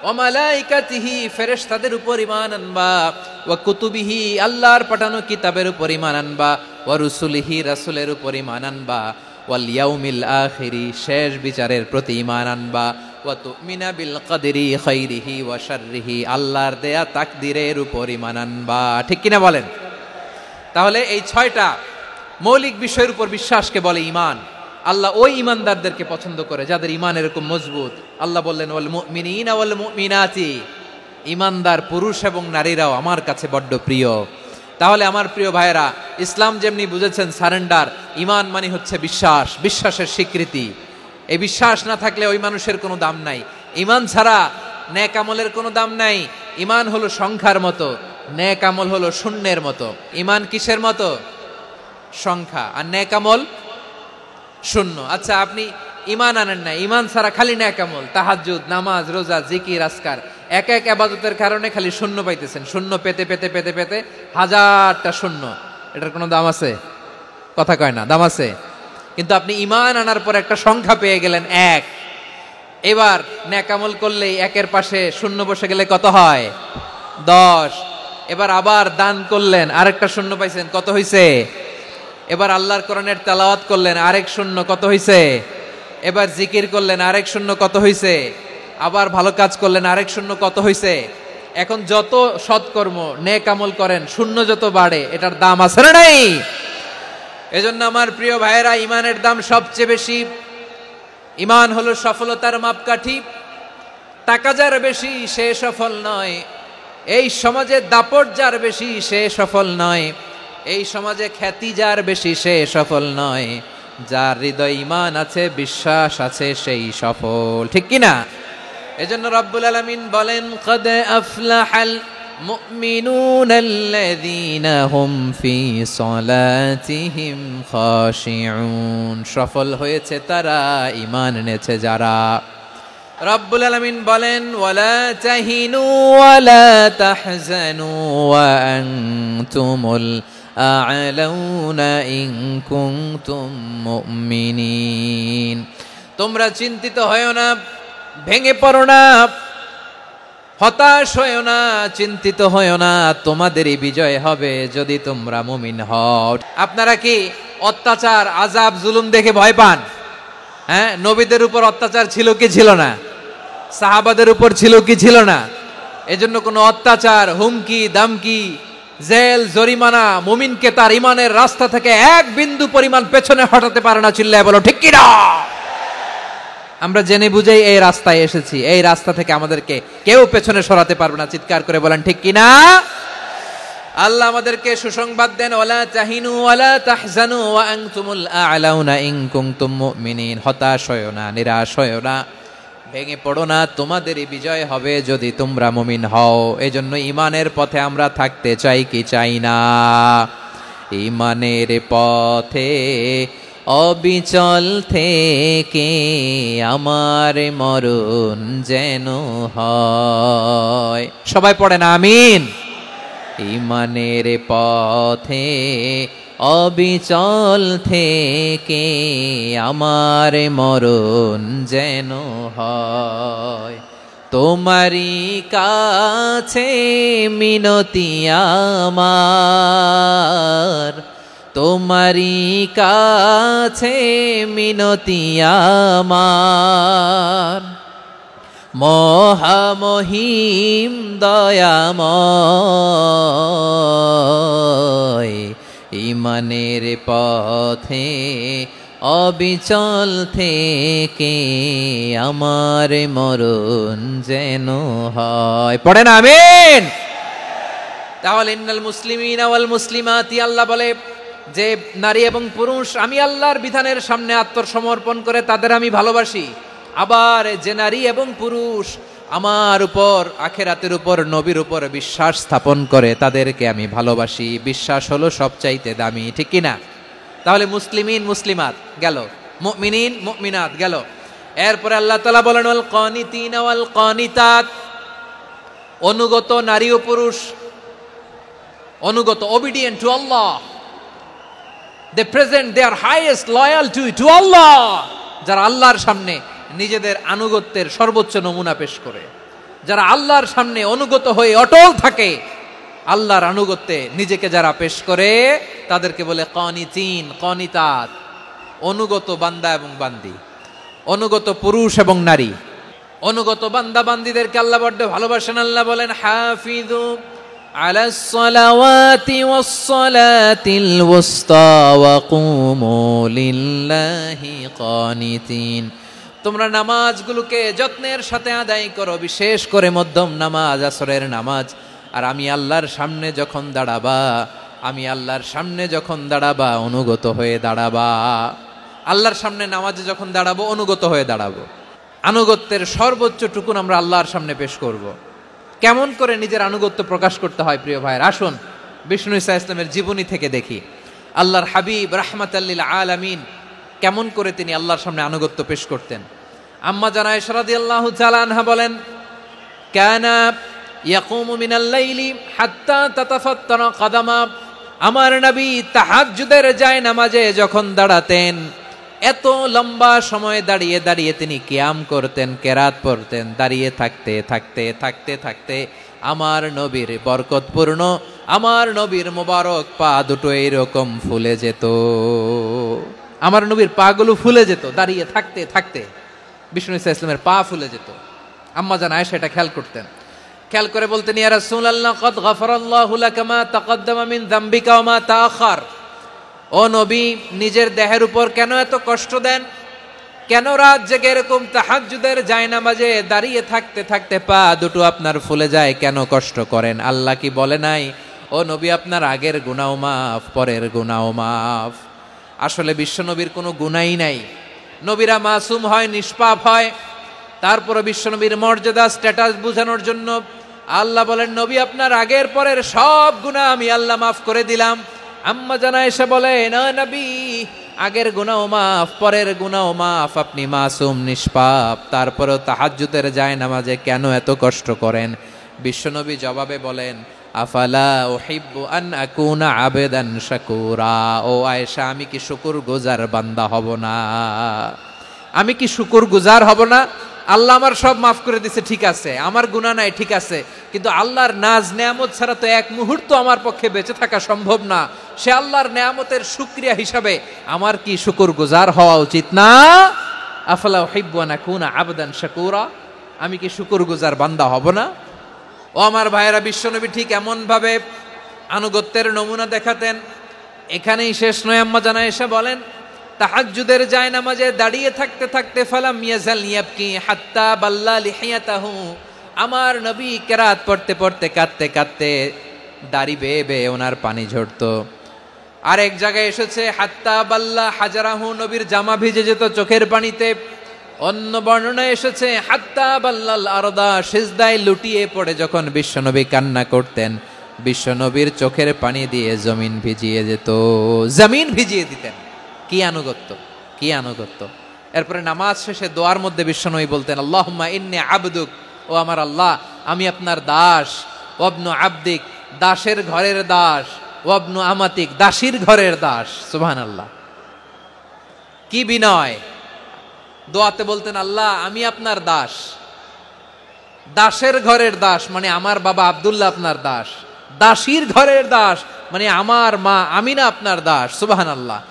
ওয়া মালাইকাতিহি ফেরেশতাদের উপর ঈমান আনবা, ওয়া কুতুবিহি আল্লাহর পাঠানো কিতাবের উপর ঈমান আনবা, ওয়া রুসুলিহি রাসূলের উপর ঈমান আনবা, ওয়াল ইয়াউমিল আখিরি শেষ বিচারের প্রতি ঈমান আনবা, ওয়া তুমিনা বিল কদরি খাইরিহি ওয়া শাররিহি আল্লাহর দেয়া তাকদীরের উপর ঈমান আনবা। ঠিক কিনা বলেন? তাহলে এই 6টা মৌলিক বিষয়ের উপর বিশ্বাসকে বলে ঈমান। আল্লাহ ওই ঈমানদারদেরকে পছন্দ করে যাদের ঈমান এরকম মজবুত। আল্লাহ বললেন ওয়াল মুমিনিনা ওয়াল মুমিনাতি, ঈমানদার পুরুষ এবং নারীরাও আমার কাছে বড্ড প্রিয়। তাহলে আমার প্রিয় ভাইয়েরা, ইসলাম যেমনি বুঝেছেন সারেন্ডার, ঈমান মানে হচ্ছে বিশ্বাস, বিশ্বাসের স্বীকৃতি। এই বিশ্বাস না থাকলে ওই মানুষের কোনো দাম নাই। ঈমান ছাড়া নেক আমলের কোনো দাম নাই। ঈমান হলো সংখ্যার মতো, নেক আমল হলো শূন্যের মতো। ঈমান কিসের মতো? সংখ্যা, আর নেক আমল শূন্য। আচ্ছা, আপনি ঈমান আনেন না, ঈমান ছাড়া খালি নেক আমল, তাহাজ্জুদ, নামাজ, রোজা, জিকির, আজকার, এক এক ইবাদতের কারণে খালি শূন্য পাইতেছেন। শূন্য পেতে পেতে পেতে পেতে হাজারটা শূন্য। এটার কোনো দাম আছে? কথা কয় না, দাম আছে। কিন্তু আপনি ঈমান আনার পর একটা সংখ্যা পেয়ে গেলেন 1। এবার নেক আমল করলেই 1-এর পাশে শূন্য বসে গেলে কত হয়? 10। এবার আবার দান করলেন, আরেকটা শূন্য পাইছেন, কত হইছে? এবার আল্লাহর কোরআনের তেলাওয়াত করলেন, আরেক শূন্য, কত হইছে? এবার জিকির করলেন, আরেক শূন্য, কত হইছে? আবার ভালো কাজ করলেন, আরেক শূন্য কত হইছে? এখন যত সৎকর্ম নেক আমল করেন শূন্য যত বাড়ে, এটার দাম আছে না নাই? এজন্য আমার প্রিয় ভাইয়েরা, ইমানের দাম সবচেয়ে বেশি। ইমান হলো সফলতার মাপকাঠি। টাকা যার বেশি সে সফল নয়, এই সমাজে দাপট যার বেশি সে সফল নয়, এই সমাজে খ্যাতি যার বেশি সে সফল নয়, যার হৃদয় ঈমান আছে, বিশ্বাস আছে, সেই সফল। ঠিক কি না? এজন্য রব্বুল আলামিন বলেন, ক্বাদ আফলাহাল মুমিনুনাল্লাযীনা হুম ফি সলাতিহিম খাশিউন। সফল হয়েছে তারা, ঈমান এনেছে যারা। রব্বুল আলামিন বলেন, ওয়ালা তাহিনু ওয়ালা তাহজানু ওয়া আনতুমুল আ'লাউনা ইন কুনতুম মুমিনিন। তোমরা চিন্তিত হয়ো না, ভেঙে পড়ো না, হতাশ হয়ো না, চিন্তিত হয়ো না, তোমাদেরই বিজয় হবে যদি তোমরা মুমিন হও। আপনারা কি অত্যাচার, আযাব, জুলুম দেখে ভয় পান? হ্যাঁ, নবীদের উপর অত্যাচার ছিল কি ছিল না? সাহাবাদের উপর ছিল কি ছিল না? এজন্য কোনো অত্যাচার, হুমকি, দামকি, জেল, জরিমানা মুমিনকে তার ইমানের রাস্তা থেকে এক বিন্দু পরিমাণ পেছনে হটাতে পারে না। চিল্লায় বলো ঠিক কি না? আমরা জেনে বুঝেই এই রাস্তায় এসেছি, এই রাস্তা থেকে আমাদেরকে কেউ পেছনে সরাতে পারবে না। চিৎকার করে বলেন ঠিক কি না? আল্লাহ আমাদেরকে সুসংবাদ দেন, ওয়ালা তাহিনু ওয়ালা তাহজানু ওয়া আনতুমুল আ'লাউনা ইন কুনতুম মুমিনিন। হতাশ হয়ো না, নিরাশ হয়ো না, ভেঙে পড়ো না, তোমাদেরই বিজয় হবে যদি তোমরা মুমিন হও। এজন্য ঈমানের পথে আমরা থাকতে চাই কি চাই না? ঈমানের পথে অবিচল থেকে আমার মরণ যেন হয়। সবাই পড়েন আমিন। ঈমানের পথে অবিচল থেকে আমার মরণ যেন হয়। তোমারই কাছে মিনতি আমার, তোমারই কাছে মিনতি আমার, মহামহিম দয়াময়। ঈমানের পথে অবিচল থেকে আমার মরণ যেন হয়। পড়েন আমিন। তাহলে ইন্নাল মুসলিমিনা ওয়াল মুসলিমাতি, আল্লাহ বলে যে নারী এবং পুরুষ আমি আল্লাহর বিধানের সামনে আত্মসমর্পণ করে তাদের আমি ভালোবাসি। আবার যে নারী এবং পুরুষ আমার উপর, আখিরাতের উপর, নবীর উপর বিশ্বাস স্থাপন করে তাদেরকে আমি ভালোবাসি। বিশ্বাস হলো সবচাইতে দামি। ঠিক কি না? তাহলে মুসলিমিন মুসলিমাত গেল, মুমিনিন মুমিনাত গেল। এরপরে আল্লাহ তাআলা বলেন, ওয়াল কানিতিনা ওয়াল কানিতাত, অনুগত নারী ও পুরুষ, অনুগত, obedient to Allah, they present their highest loyalty to Allah, যারা আল্লাহর সামনে নিজেদের আনুগত্যের সর্বোচ্চ নমুনা পেশ করে, যারা আল্লাহর সামনে অনুগত হয়ে অটল থাকে, আল্লাহর আনুগত্যে নিজেকে যারা পেশ করে তাদেরকে বলে কানিতিন, কানিতাত, অনুগত বান্দা এবং বান্দি, অনুগত পুরুষ এবং নারী। অনুগত বান্দা বান্দিদেরকে আল্লাহ বড্ড ভালোবাসেন। আল্লাহ বলেন, হাফিযু আলাস সালাওয়াতি ওয়াস সালাতিল ওয়ুসতা ওয়া কুমু লিল্লাহি কানিতিন। তোমরা নামাজগুলোকে যত্নের সাথে আদায় করো, বিশেষ করে মধ্যম নামাজ, আসরের নামাজ। আর আমি আল্লাহর সামনে যখন দাঁড়াবা, আমি আল্লাহর সামনে যখন দাঁড়াবা অনুগত হয়ে দাঁড়াবা। আল্লাহর সামনে নামাজে যখন দাঁড়াবো অনুগত হয়ে দাঁড়াবো। আনুগত্যের সর্বোচ্চ টুকুন আমরা আল্লাহর সামনে পেশ করব। কেমন করে নিজের আনুগত্য প্রকাশ করতে হয় প্রিয় ভাইয়ের, আসুন বিষ্ণু ঈসা ইসলামের জীবনী থেকে দেখি। আল্লাহর হাবিব রাহমাতাল লিল আলামিন কেমন করে তিনি আল্লাহর সামনে আনুগত্য পেশ করতেন। আম্মা জানা আয়েশা রাদিয়াল্লাহু তাআলা আনহা বলেন, কানা ইয়াকুমু মিনাল লাইলি হাত্তা তাতাফাত্তারা কাদামা। আমার নবী তাহাজ্জুদের যায় নামাজে যখন দাঁড়াতেন, এত লম্বা সময় দাঁড়িয়ে দাঁড়িয়ে তিনি কিয়াম করতেন, কেরাত পড়তেন। দাঁড়িয়ে থাকতে থাকতে থাকতে থাকতে আমার নবীর বরকতপূর্ণ, আমার নবীর মোবারক পা দুটো এইরকম ফুলে যেত। আমার নবীর পা গুলো ফুলে যেত দাঁড়িয়ে থাকতে থাকতে। বিষ্ণু ঈসা ইসলামের পা ফুলে যেত। আম্মা জান আয়েশা এটা খেয়াল করতেন। খেয়াল করে বলতেন, ইয়া রাসূলুল্লাহ কদ গফারাল্লাহু লাকা মা তাকাদ্দামা মিন যামবিকা ওয়া মা তাআখার। ও নবী, নিজের দেহের উপর কেন এত কষ্ট দেন? কেন রাত জেগে এরকম তাহাজ্জুদের জায়নামাজে দাঁড়িয়ে থাকতে থাকতে পা দুটো আপনার ফুলে যায়? কেন কষ্ট করেন? আল্লাহ কি বলে নাই, ও নবী আপনার আগের গুনাহ মাফ, পরের গুনাহ মাফ? আসলে বিশ্বনবীর কোনো গুনাহই নাই। নবীরা মাসুম হয়, নিষ্পাপ হয়। তারপরে বিশ্বনবীর মর্যাদা স্ট্যাটাস বোঝানোর জন্য আল্লাহ বলেন, নবী আপনার আগের পরের সব গুনাহ আমি আল্লাহ মাফ করে দিলাম। আম্মা জান আয়েশা বলে, না নবী, আগের গুনাহ মাফ, পরের গুনাহ মাফ, আপনি মাসুম, নিষ্পাপ, তারপরেও তাহাজ্জুদের জায়নামাজে কেন এত কষ্ট করেন? বিশ্বনবী জবাবে বলেন, আফালা উহিব্বু আন আকুনা আবেদান শাকুরা। ও আয়েশা, আমি কি শুকরগুজার বান্দা হব না? আমি কি শুকরগুজার হব না? আল্লাহ আমার সব মাফ করে দিছে, ঠিক আছে, আমার গুনাহ নাই, ঠিক আছে, কিন্তু আল্লাহর নাজ নেয়ামত ছাড়া তো এক মুহূর্ত আমার পক্ষে বেঁচে থাকা সম্ভব না। সে আল্লাহর নেয়ামতের শুকরিয়া হিসাবে আমার কি শুকরগুজার হওয়া উচিত না? আফালা উহিব্বু আন আকুনা আবদান শাকুরা। আমি কি শুকরগুজার বান্দা হব না? ও আমার ভাইয়েরা, বিশ্বনবী ঠিক এমন ভাবে আনুগত্যের নমুনা দেখাতেন। এখানেই শেষ নয়। আম্মা জান আয়েশা বলেন, তাহাজ্জুদের জায়নামাজে দাঁড়িয়ে থাকতে থাকতে ফালাম ইয়াজাল ইয়াবকি হাত্তা বাল্লা লিহিয়াতাহু। আমার নবী কেরাত পড়তে পড়তে কাঁদতে কাঁদতে দাড়ি বেয়ে বেয়ে ওনার পানি ঝরতো। আর এক জায়গায় এসেছে হাত্তা বাল্লা হাজারাহু, নবীর জামা ভিজে যেত চোখের পানিতে। অন্য বর্ণনায় এসেছে হাত্তা বাল্লাল আরদা, সিজদায় লুটিয়ে পড়ে যখন বিশ্বনবী কান্না করতেন, বিশ্বনবীর চোখের পানি দিয়ে জমিন ভিজিয়ে যেত, জমিন ভিজিয়ে দিতেন। কি আনুগত্য, কি আনুগত্য! এরপরে নামাজ শেষে দোয়ার মধ্যে বিশ্বনবী বলতেন, আল্লাহুম্মা ইন্নী আবদুক, ও আমার আল্লাহ, আমি আপনার দাস। ওয়াবনু আবদিক, দাসের ঘরের দাস। ওয়াবনু আমাতিক, দাসীর ঘরের দাস। সুবহানাল্লাহ, কি বিনয়! দোয়াতে বলতেন, আল্লাহ আমি আপনার দাস। দাসের ঘরের দাস মানে আমার বাবা আব্দুল্লাহ আপনার দাস। দাসীর ঘরের দাস মানে আমার মা আমিনা আপনার দাস। সুবহানাল্লাহ।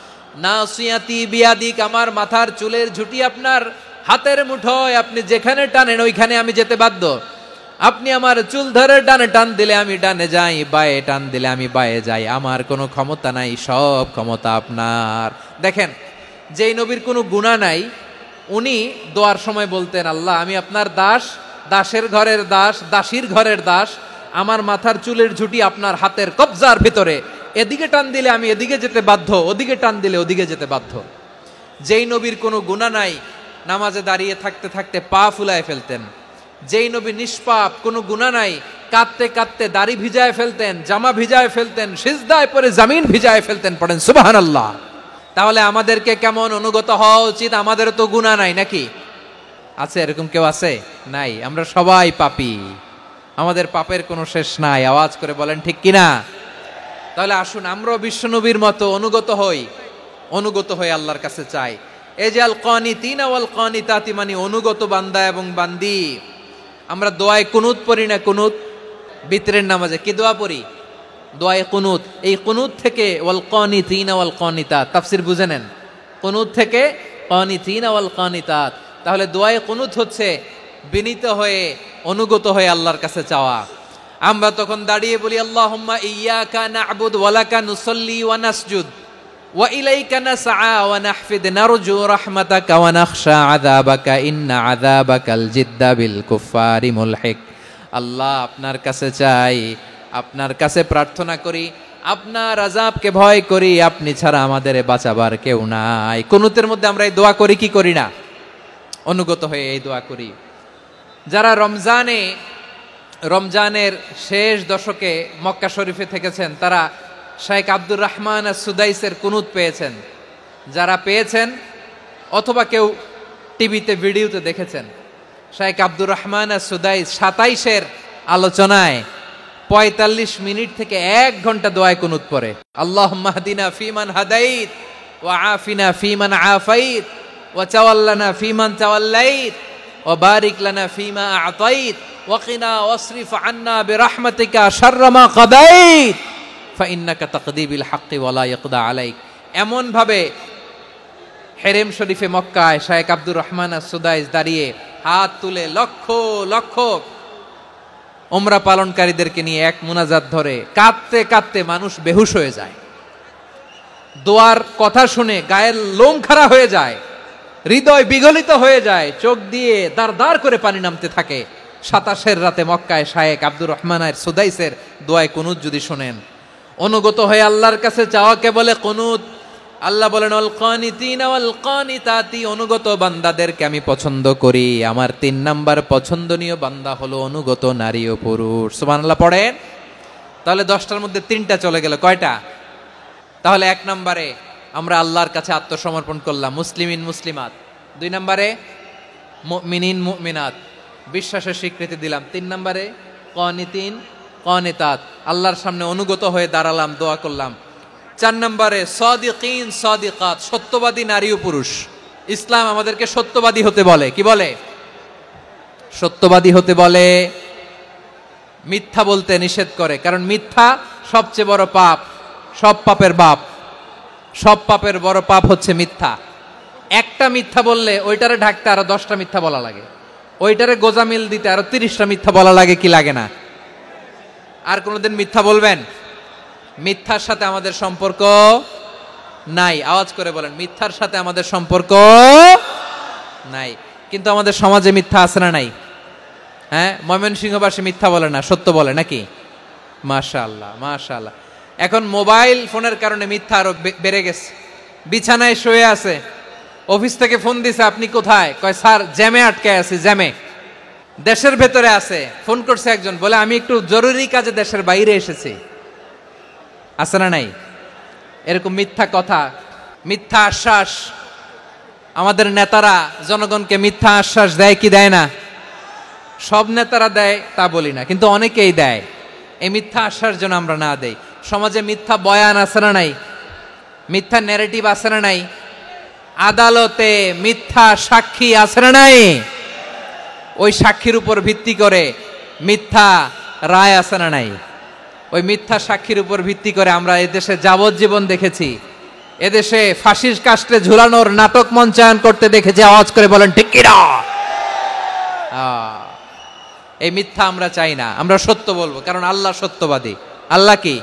নাসিয়াতি বিয়াদিক, আমার মাথার চুলের ঝুঁটি আপনার হাতের মুঠোয়, আপনি যেখানে টানেন ওইখানে আমি যেতে বাধ্য। আপনি আমার চুল ধরে ডানে টান দিলে আমি ডানে যাই, বায়ে টান দিলে আমি বায়ে যাই। আমার কোনো ক্ষমতা নাই, সব ক্ষমতা আপনার। দেখেন, যেই নবীর কোনো গুনাহ নাই, উনি দোয়ার সময় বলতেন, আল্লাহ আমি আপনার দাস, দাসের ঘরের দাস, দাসীর ঘরের দাস। আমার মাথার চুলের ঝুঁটি আপনার হাতের কবজার ভিতরে, এদিকে টান দিলে আমি এদিকে যেতে বাধ্য, ওদিকে টান দিলে ওদিকে যেতে বাধ্য। যেই নবীর কোনো গুনাহ নাই, নামাজে দাঁড়িয়ে থাকতে থাকতে পা ফুলায় ফেলতেন। যেই নবী নিষ্পাপ, কোনো গুনাহ নাই, কাঁদতে কাঁদতে দাড়ি ভিজায় ফেলতেন, জামা ভিজায় ফেলতেন, সিজদায় পরে জমিন ভিজায় ফেলতেন। পড়েন সুবহানাল্লাহ। তাহলে আমাদেরকে কেমন অনুগত হওয়া উচিত? আমাদের তো গুনাহ নাই নাকি? আছে এরকম কেউ? আছে? নাই। আমরা সবাই পাপী, আমাদের পাপের কোনো শেষ নাই। আওয়াজ করে বলেন ঠিক কিনা? তাহলে আসুন আমরাও বিশ্বনবীর মতো অনুগত হই, অনুগত হয়ে আল্লাহর কাছে চাই। এই যে আল কানিতিনা ওয়াল কানিতাতি, মানে অনুগত বান্দা এবং বান্দি। আমরা দোয়ায় কুনুত পড়ি না? কুনুত বিতরের নামাজে কি দোয়া পড়ি? দোয়ায়ে কুনুত। এই কুনুত থেকে ওয়াল কানিতিনা ওয়াল কানিতাত, তাফসীর বুঝে নেন। কুনুত থেকে কানিতিনা ওয়াল কানিতাত। তাহলে দোয়ায়ে কুনুত হচ্ছে বিনীত হয়ে, অনুগত হয়ে আল্লাহর কাছে চাওয়া। আমরা তখন দাঁড়িয়ে বলি, আল্লাহুম্মা ইয়্যাকা না'বুদু ওয়া লাকা নুসাল্লি ওয়া নাসজুদ ওয়া ইলাইকা নাসআ ওয়া নাহফিদ নারজু রাহমাতাকা ওয়া নাখশা আযাবাকা ইন্না আযাবাকাল জিদ্দা বিল কুফফারি মুলহিক। আল্লাহ আপনার কাছে চাই, আপনার কাছে প্রার্থনা করি, আপনার আযাবকে ভয় করি, আপনি ছাড়া আমাদের বাঁচাবার কেউ নাই। কুনুতের মধ্যে আমরা এই দোয়া করি কি করি না? অনুগত হয়ে এই দোয়া করি। যারা রমজানের শেষ দশকে মক্কা শরীফে থেকেছেন, তারা শাইখ আব্দুর রহমান সুদাইসের কুনুত পেয়েছেন। যারা পেয়েছেন অথবা কেউ টিভিতে ভিডিওতে দেখেছেন, শাইখ আব্দুর রহমান সুদাইস 27-এর আলোচনায় 45 মিনিট থেকে 1 ঘন্টা দোয়ায় কুনুত পড়ে। আল্লাহুম্মা হদিনা ফিমান হাদাইত ওয়া আফিনা ফিমান আফাইত ওয়া তাওয়াল্লানা ফিমান তাওয়াল্লাইত ওয়া বারিক লানা ফিমা আ'তাইত ওয়া কিনা ওয়াসরিফ আন্না বিরহমাতিকা শাররা মা কাদাইত ফাইন্নাকা তাকদি বিল হাক্কি ওয়া লা ইয়াকদা আলাইক। এমন ভাবে হেরেম শরীফে মক্কায় শাইখ আব্দুর রহমান সুদাইস দাঁড়িয়ে হাত তুলে লক্ষ লক্ষ উমরা পালনকারীদেরকে নিয়ে এক মুনাজাত ধরে কাঁদতে কাঁদতে মানুষ বেহুশ হয়ে যায়। দোয়ার কথা শুনে গায়ের লোম খাড়া হয়ে যায়, হৃদয় বিগলিত হয়ে যায়, চোখ দিয়ে দাঁড় দাঁড় করে পানি নামতে থাকে। 27 রাতে মক্কায় শায়েখ আব্দুর রহমান সুদাইসের দোয়ায় কুনুত যদি শোনেন, অনুগত হয়ে আল্লাহর কাছে চাওয়াকে বলে কুনুত। আল্লাহ বলেন আল কানিতিনা ওয়াল কানিতাতি, অনুগত বান্দাদেরকে আমি পছন্দ করি। আমার 3 নাম্বার পছন্দনীয় বান্দা হলো অনুগত নারী ও পুরুষ। সুবহানাল্লাহ পড়েন। তাহলে 10টার মধ্যে 3টা চলে গেল, কয়টা? তাহলে 1 নম্বরে আমরা আল্লাহর কাছে আত্মসমর্পণ করলাম, মুসলিমিন মুসলিমাত। 2 নম্বরে মুমিনিন মুমিনাত, বিশ্বাসের স্বীকৃতি দিলাম। 3 নম্বরে কানিতিন কানিতাত, আল্লাহর সামনে অনুগত হয়ে দাঁড়ালাম, দোয়া করলাম। 4 নম্বরে সাদিকিন সাদিকাত, সত্যবাদী নারী ও পুরুষ। ইসলাম আমাদেরকে সত্যবাদী হতে বলে। কি বলে? সত্যবাদী হতে বলে, মিথ্যা বলতে নিষেধ করে। কারণ মিথ্যা সবচেয়ে বড় পাপ, সব পাপের বাপ। সব পাপের বড় পাপ হচ্ছে মিথ্যা। একটা মিথ্যা বললে ওইটারে ঢাকতে আরো 10টা মিথ্যা বলা লাগে, ওইটারে গোজামিল দিতে আরো 30টা মিথ্যা বলা লাগে, কি লাগে না? আর কোনোদিন মিথ্যা বলবেন? মিথ্যার সাথে আমাদের সম্পর্ক নাই। আওয়াজ করে বলেন, মিথ্যার সাথে আমাদের সম্পর্ক নাই। কিন্তু আমাদের সমাজে মিথ্যা আছে না নাই? হ্যাঁ, ময়মনসিংহবাসী মিথ্যা বলে না, সত্য বলে নাকি? মাশাআল্লাহ মাশাআল্লাহ। এখন মোবাইল ফোনের কারণে মিথ্যা আরো বেড়ে গেছে। বিছানায় শুয়ে আছে, অফিস থেকে ফোন দিছে, আপনি কোথায়? কয় স্যার জ্যামে আটকে আছি, জ্যামে। দেশের ভেতরে আছে, ফোন করছে একজন, বলে আমি একটু জরুরি কাজে দেশের বাইরে এসেছি। আছে না নাই? এরকম মিথ্যা কথা, মিথ্যা আশ্বাস। আমাদের নেতারা জনগণকে মিথ্যা আশ্বাস দেয় কি দেয় না? সব নেতারা দেয় তা বলি না, কিন্তু অনেকেই দেয়। এই মিথ্যা আশ্বাস যেন আমরা না দেই। সমাজে মিথ্যা বয়ান আছে না নাই? মিথ্যা ন্যারেটিভ আছে না নাই? আদালতে মিথ্যা সাক্ষী আছে না নাই? ওই সাক্ষীর উপর ভিত্তি করে মিথ্যা রায় আছে না নাই? ওই মিথ্যা সাক্ষীর উপর ভিত্তি করে আমরা এদেশে যাবজ্জীবন দেখেছি, এদেশে ফাঁসির কাস্টে ঝুলানোর নাটক মঞ্চায়ন করতে দেখেছি। আওয়াজ করে বলেন ঠিক কি না? এই মিথ্যা আমরা চাই না, আমরা সত্য বলবো, কারণ আল্লাহ সত্যবাদী। আল্লাহ কি?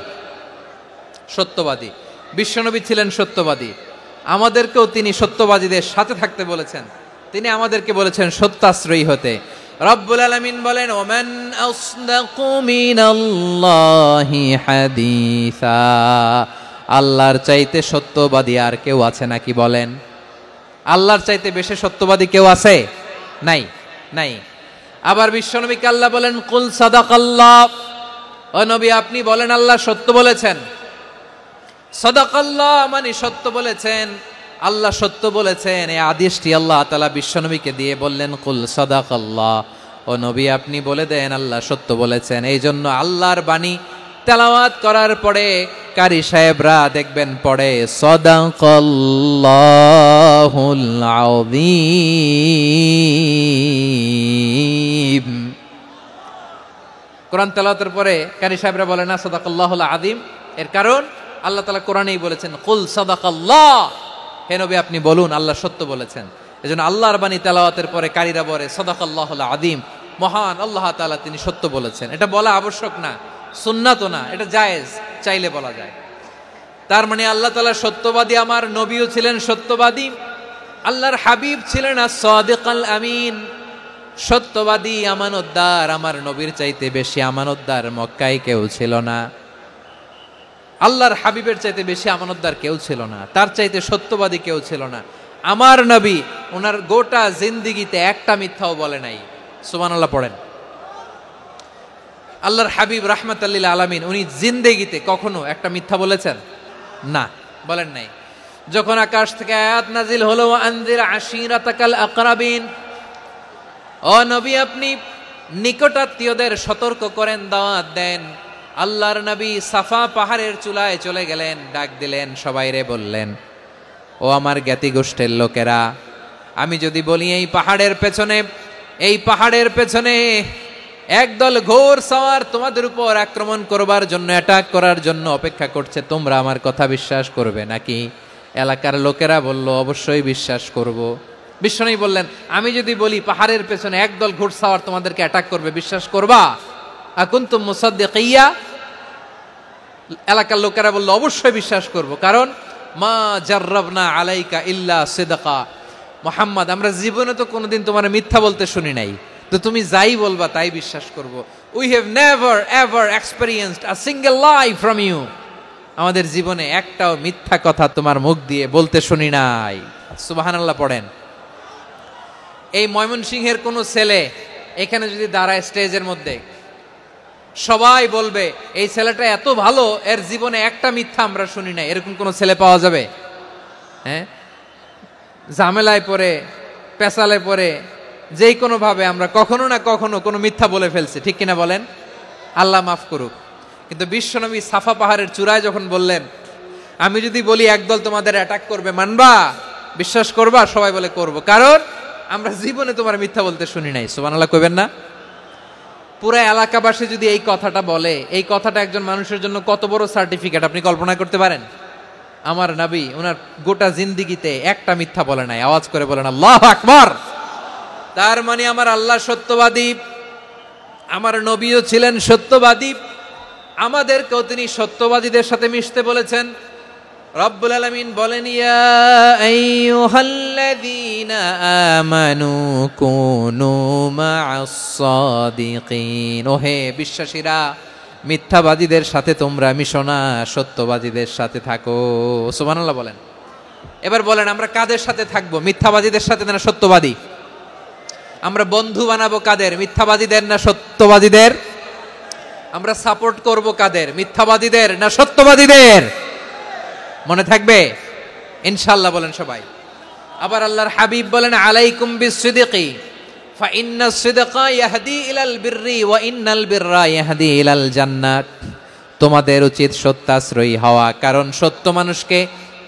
সত্যবাদী। বিশ্বনবী ছিলেন সত্যবাদী, আমাদেরকেও তিনি সত্যবাদীদের সাথে থাকতে বলেছেন। তিনি আমাদেরকে বলেছেন সত্যাশ্রয়ী হতে। রব্বুল আলামিন বলেন ওমান আসদাকু মিনাল্লাহি হাদিসা, আল্লাহর চাইতে সত্যবাদী আর কেউ আছে নাকি বলেন? আল্লাহর চাইতে বেশি সত্যবাদী কেউ আছে? নাই, নাই। আবার বিশ্বনবীকে আল্লাহ বলেন কুল সাদাকাল্লাহ, ও নবী আপনি বলেন আল্লাহ সত্য বলেছেন। সাদাকাল্লাহ মানে সত্য বলেছেন, আল্লাহ সত্য বলেছেন। এই আদেশটি আল্লাহ তাআলা বিশ্বনবীকে দিয়ে বললেন কুল সাদাকাল্লাহ, ও নবী আপনি বলে দেন আল্লাহ সত্য বলেছেন। এই জন্য আল্লাহর বাণী তেলাওয়াত করার পরে কারি সাহেবরা দেখবেন পড়ে সাদাকাল্লাহুল আযীম। কোরআন তেলাওয়াতের পরে কারি সাহেবরা বলে না সাদাকাল্লাহুল আযীম, এর কারণ আল্লাহ তাআলা কোরআনেই বলেছেন কুল সাদাকাল্লাহ, হে নবী আপনি বলুন আল্লাহ সত্য বলেছেন। এজন্য আল্লাহর বাণী তেলাওয়াতের পরে কারীরা বলে সাদাকাল্লাহুল আযীম, মহান আল্লাহ তাআলা তিনি সত্য বলেছেন। এটা বলা আবশ্যক না, সুন্নাতও না, এটা জায়েজ, চাইলে বলা যায়। তার মানে আল্লাহ তাআলা সত্যবাদী, আমার নবীও ছিলেন সত্যবাদী, আল্লাহর হাবিব ছিলেন as-সাদিকাল আমিন, সত্যবাদী আমানতদার। আমার নবীর চাইতে বেশি আমানতদার মক্কায় কেউ ছিল না, আল্লাহর হাবিবের চাইতে বেশি আমানতদার কেউ ছিল না, তার চাইতে সত্যবাদী কেউ ছিল না। আমার নবী ওনার গোটা জিন্দেগিতে একটা মিথ্যাও বলে নাই। সুবহানাল্লাহ পড়েন। আল্লাহর হাবিব রাহমাতাল লিল আলামিন উনি জিন্দেগিতে কখনো একটা মিথ্যা বলেছেন? না, বলেন নাই। যখন আকাশ থেকে আয়াত নাজিল হলো আনজির আশিরাতাকাল আকরাবিন, ও নবী আপনি নিকটাত্মীয়দের সতর্ক করেন, দাওয়াত দেন। আল্লাহর নবী সাফা পাহাড়ের চূড়ায় চলে গেলেন, ডাক দিলেন, সবাইরে বললেন ও আমার জ্ঞাতি গোষ্ঠীর লোকেরা, আমি যদি বলি এই পাহাড়ের পেছনে একদল ঘোর সওয়ার তোমাদের উপর আক্রমণ করবার জন্য, অ্যাটাক করার জন্য অপেক্ষা করছে, তোমরা আমার কথা বিশ্বাস করবে নাকি? এলাকার লোকেরা বলল অবশ্যই বিশ্বাস করব। বিশ্বনবী বললেন, আমি যদি বলি পাহাড়ের পেছনে একদল ঘোড়সাওয়ার তোমাদেরকে অ্যাটাক করবে, বিশ্বাস করবা? আকুনতুম মুসাদ্দিকিয়া? এলাকার লোকেরা বলল, অবশ্যই বিশ্বাস করব, কারণ মা জাররাবনা আলাইকা ইল্লা সিদকা। মুহাম্মদ, আমরা জীবনে তো কোনোদিন তোমার মিথ্যা বলতে শুনি নাই, তো তুমি যাই বলবা তাই বিশ্বাস করব। We have never ever experienced a single lie from you. আমাদের জীবনে একটাও মিথ্যা কথা তোমার মুখ দিয়ে বলতে শুনি নাই। সুবহানাল্লাহ পড়েন। এই ময়মনসিংহের কোন ছেলে এখানে যদি দাঁড়ায় স্টেজের মধ্যে, সবাই বলবে এই ছেলেটা এত ভালো, এর জীবনে একটা মিথ্যা আমরা শুনি নাই। এরকম কোন ছেলে পাওয়া যাবে? হ্যাঁ, ঝামেলায় পড়ে, পেশালে পড়ে, যেই কোনো ভাবে আমরা কখনো না কখনো কোনো মিথ্যা বলে ফেলছি, ঠিক কিনা বলেন? আল্লাহ মাফ করুক। কিন্তু বিশ্বনবী সাফা পাহাড়ের চূড়ায় যখন বললেন, আমি যদি বলি একদল তোমাদের অ্যাটাক করবে, মানবা? বিশ্বাস করবা? সবাই বলে করব, কারণ আমরা জীবনে তোমার মিথ্যা বলতে শুনি নাই। সুবহানাল্লাহ কইবেন না? পুরো এলাকাবাসী যদি এই কথাটা বলে, এই কথাটা একজন মানুষের জন্য কত বড় সার্টিফিকেট আপনি কল্পনা করতে পারেন? আমার নবী ওনার গোটা জিন্দিগিতে একটা মিথ্যা বলে নাই। আওয়াজ করে বলেন আল্লাহু আকবার। তার মানে আমার আল্লাহ সত্যবাদী, আমার নবীও ছিলেন সত্যবাদী, আমাদেরকেও তিনি সত্যবাদীদের সাথে মিশতে বলেছেন। রব্বুল আলামিন বলেন, ইয়া আইয়ুহাল্লাযীনা আমানু কুনু মা'আস সাদিকিন। ওহে বিশ্বাসীরা, মিথ্যাবাদীদের সাথে তোমরা মিশো না, সত্যবাদীদের সাথে থাকো। সুবহানাল্লাহ বলেন। এবার বলেন, আমরা কাদের সাথে থাকবো? মিথ্যাবাদীদের সাথে না সত্যবাদী? আমরা বন্ধু বানাবো কাদের? মিথ্যাবাদীদের না সত্যবাদীদের? আমরা সাপোর্ট করব কাদের? মিথ্যাবাদীদের না সত্যবাদীদের? মনে থাকবে ইনশাআল্লাহ বলেন সবাই। আবার আল্লাহর হাবিব বলেন, আলাইকুম বিসসিদকি ফা ইন্নাস সিদকা ইয়াহদি ইলাল বিররি ওয়া ইন্নাল বিররা ইয়াহদি ইলাল জান্নাত। তোমাদের উচিত সত্যাশ্রয়ী হওয়া, কারণ সত্য মানুষকে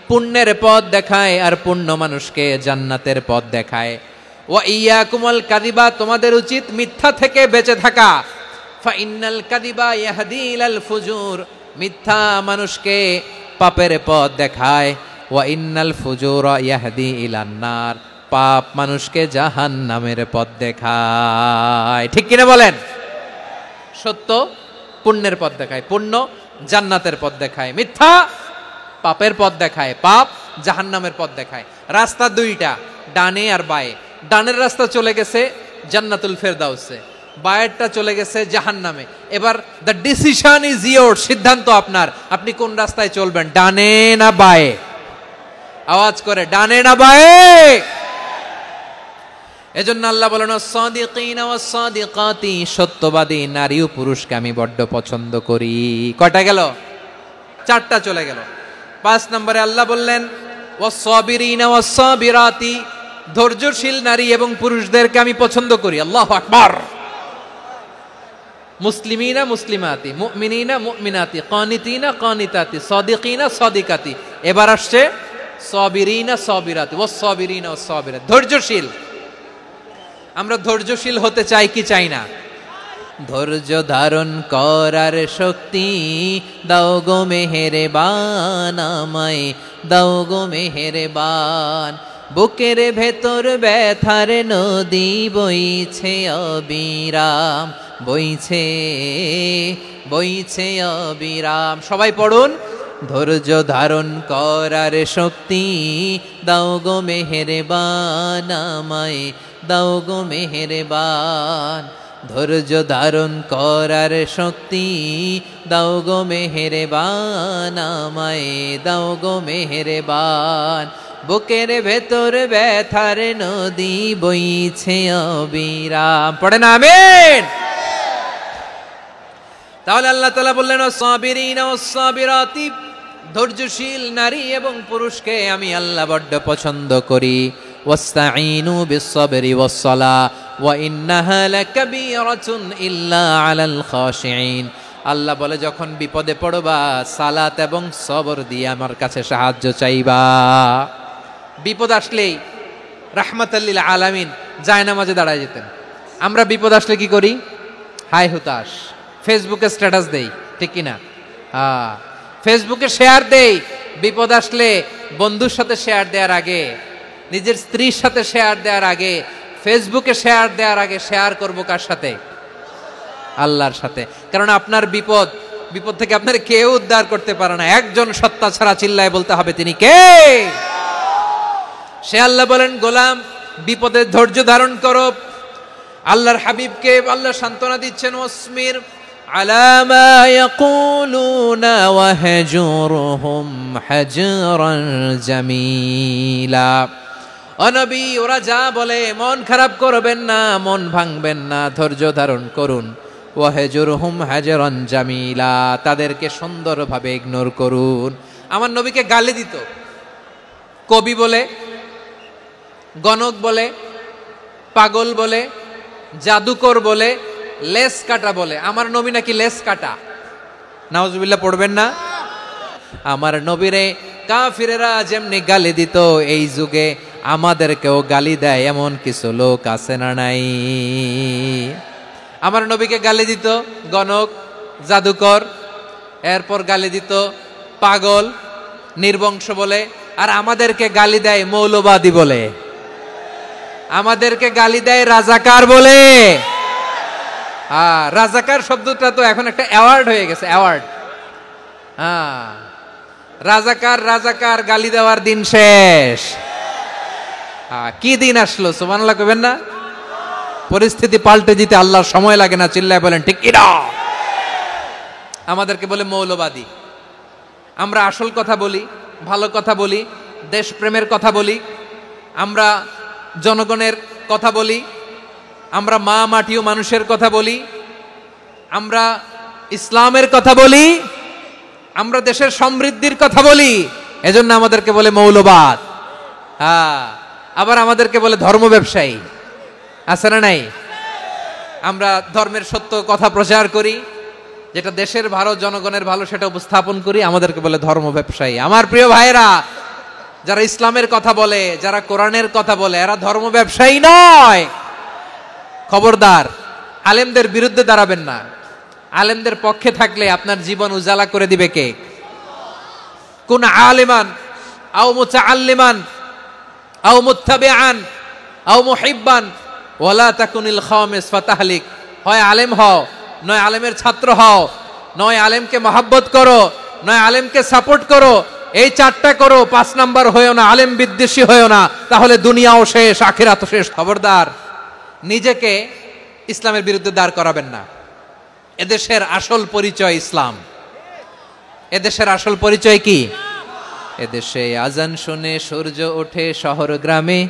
পুণ্যের পথ দেখায় আর পুণ্য মানুষকে জান্নাতের পথ দেখায়। ওয়া ইয়াকুমুল কাযিবা, তোমাদের উচিত মিথ্যা থেকে বেঁচে থাকা। ফা ইন্নাল কাযিবা ইয়াহদি ইলাল ফুজুর, মিথ্যা মানুষকে পাপের পথ দেখায়। ওয়া ইন্নাল ফুজুরা ইয়াহদি ইলান নার, পাপ মানুষকে জাহান্নামের পথ দেখায়। ঠিক কিনা বলেন? সত্য পুণ্যের পথ দেখায়, পুণ্য জান্নাতের পথ দেখায়, মিথ্যা পাপের পথ দেখায়, পাপ জাহান্নামের পথ দেখায়। রাস্তা দুইটা, ডানে আর বায়ে। ডানের রাস্তা চলে গেছে জান্নাতুল ফেরদাউসে, বায়েরটা চলে গেছে জাহান্নামে। এবার দ্য ডিসিশন ইজ ইয়োর, সিদ্ধান্ত আপনার, আপনি কোন রাস্তায় চলবেন, ডানে না বায়ে? আওয়াজ করে, ডানে না বায়ে? এজন্য আল্লাহ বলেন, সাদিকিনা ওয়াস সাদিকাতি, সত্যবাদী নারী ও পুরুষকে আমি বড্ড পছন্দ করি। কয়টা গেল? চারটা চলে গেল। 5 নম্বরে আল্লাহ বললেন, ওয়াস সাবিরিনা ওয়াস সাবিরাতি, ধৈর্যশীল নারী এবং পুরুষদেরকে আমি পছন্দ করি। আল্লাহু আকবার। মুসলিমিনা মুসলিমাতি, মুমিনিনা মুমিনাতি, কানিতিনা কানিতাতি, সাদিকিনা সাদিকাতি। এবার আসছে সাবিরিনা সাবিরাতি, ওয়াস সাবিরিনা ওয়াস সাবিরাত, ধৈর্যশীল। আমরা ধৈর্যশীল হতে চাই কি চাই না? ধৈর্য ধারণ করার শক্তি দাও গো মেহেরবান, আমায় দাও গো মেহেরবান। বুকের ভেতর ব্যথার নদী বইছে অবিরাম, বইছে বইছে অবিরাম। সবাই পড়ুন, ধৈর্য ধারণ করার শক্তি দাও গো মেহেরবান, আমায় দাও গো মেহেরবান। ধৈর্য ধারণ করার শক্তি দাও গো মেহেরবান, আমায় দাও গো মেহেরবান। বুকের ভেতর ব্যথার নদী বইছে অবিরাম। পড়েন আমিন। তাহলে আল্লাহ তাআলা বললেন, সাবিরিনা ওয়াস সাবিরাতি, ধৈর্যশীল নারী এবং পুরুষকে আমি আল্লাহ বড্ড পছন্দ করি। ওয়াস্তাঈনু বিস-সাবরি ওয়াস-সালাহ ওয়া ইন্নাহা লাকাবীরাতুন ইল্লা আলাল খাশিঈন। আল্লাহ বলে, যখন বিপদে পড়বা সালাত এবং সবর দিয়ে আমার কাছে সাহায্য চাইবা। বিপদ আসলেই রাহমাতাল লিল আলামিন জায়নামাজে দাঁড়ায় যেতেন। আমরা বিপদ আসলে কি করি? হাই হুতাশ, ফেসবুকে স্ট্যাটাস দেই, ঠিক কিনা? ফেসবুকে শেয়ার দেই। বিপদ আসলে বন্ধুর সাথে শেয়ার দেওয়ার আগে নিজের স্ত্রীর সাথে শেয়ার দেওয়ার আগে, ফেসবুকে শেয়ার দেওয়ার আগে শেয়ার করব কার সাথে? আল্লাহর সাথে। কারণ আপনার বিপদ থেকে আপনার কেউ উদ্ধার করতে পারে না, একজন সত্তা ছাড়া চিল্লায় বলতে হবে তিনি কে? সে আল্লাহ বলেন, গোলাম বিপদে ধৈর্য ধারণ করো। আল্লাহর হাবিবকে আল্লাহ সান্ত্বনা দিচ্ছেন, ওয়াসমির আলা মা ইয়াকুলুনা ওয়াহজুরহুম হাজরান জামিলা। ও নবী, ওরা যা বলে মন খারাপ করবেন না, মন ভাঙবেন না, ধৈর্য ধারণ করুন। ওয়াহজুরহুম হাজরান জামিলা, তাদেরকে সুন্দরভাবে ইগনোর করুন। আমার নবীকে গালি দিত কবি বলে, গণক বলে, পাগল বলে, জাদুকর বলে, লেস কাটা বলে। আমার নবী নাকি লেস কাটা? নাউজুবিল্লাহ পড়বেন না? আমার নবীরে কাফিরেরা যেমনি গালি দিত, এই যুগে আমাদেরকেও গালি দেয় এমন কিছু লোক আছে না নাই? আমার নবীকে গালি দিত গণক, জাদুকর, এরপর গালি দিত পাগল, নির্বংশ বলে, আর আমাদেরকে গালি দেয় মৌলবাদী বলে, আমাদেরকে গালি দেয় রাজাকার বলে। রাজাকার শব্দটা তো এখন একটা অ্যাওয়ার্ড হয়ে গেছে, অ্যাওয়ার্ড। রাজাকার গালি দেওয়ার দিন শেষ। কি দিন আসলো, সুবহানাল্লাহ কইবেন না? পরিস্থিতি পাল্টে দিতে আল্লাহর সময় লাগে না, চিল্লায় বলেন ঠিক কি না? আমাদেরকে বলে মৌলবাদী। আমরা আসল কথা বলি, ভালো কথা বলি, দেশপ্রেমের কথা বলি, আমরা জনগণের কথা বলি, আমরা মা মাটি ও মানুষের কথা বলি, আমরা ইসলামের কথা বলি, আমরা দেশের সমৃদ্ধির কথা বলি, এজন্য আমাদেরকে বলে মৌলবাদ। আবার আমাদেরকে বলে ধর্ম ব্যবসায়ী, আছে না নাই? আমরা ধর্মের সত্য কথা প্রচার করি, যেটা দেশের ভালো, জনগণের ভালো, সেটা উপস্থাপন করি, আমাদেরকে বলে ধর্ম ব্যবসায়ী। আমার প্রিয় ভাইরা, যারা ইসলামের কথা বলে, যারা কোরআনের কথা বলে, এরা ধর্ম ব্যবসায়ী নয়। খবরদার, আলেমদের বিরুদ্ধে দাঁড়াবেন না। আলেমদের পক্ষে থাকলে আপনার জীবন উজালা করে দিবে কে? কোন আলিমান আও মুতাআল্লিমান আও মুত্তাবিআন আও মুহিব্বান ওয়ালা তাকুনিল খামিস ফাতাহলিক। হয় আলেম হও, নয় আলেমের ছাত্র হও, নয় আলেমকে মহব্বত করো, নয় আলেমকে সাপোর্ট করো। এই চারটা করো, 5 নাম্বার হয়েও না, আলেম বিদ্বেষী হয়েও না, তাহলে দুনিয়াও শেষ, আখিরাতও শেষ। খবরদার, নিজেকে ইসলামের বিরুদ্ধে দাঁড় করাবেন না। এদেশের আসল পরিচয় ইসলাম। এদেশের আসল পরিচয় কি? এদেশে আজান শুনে সূর্য ওঠে শহর গ্রামে,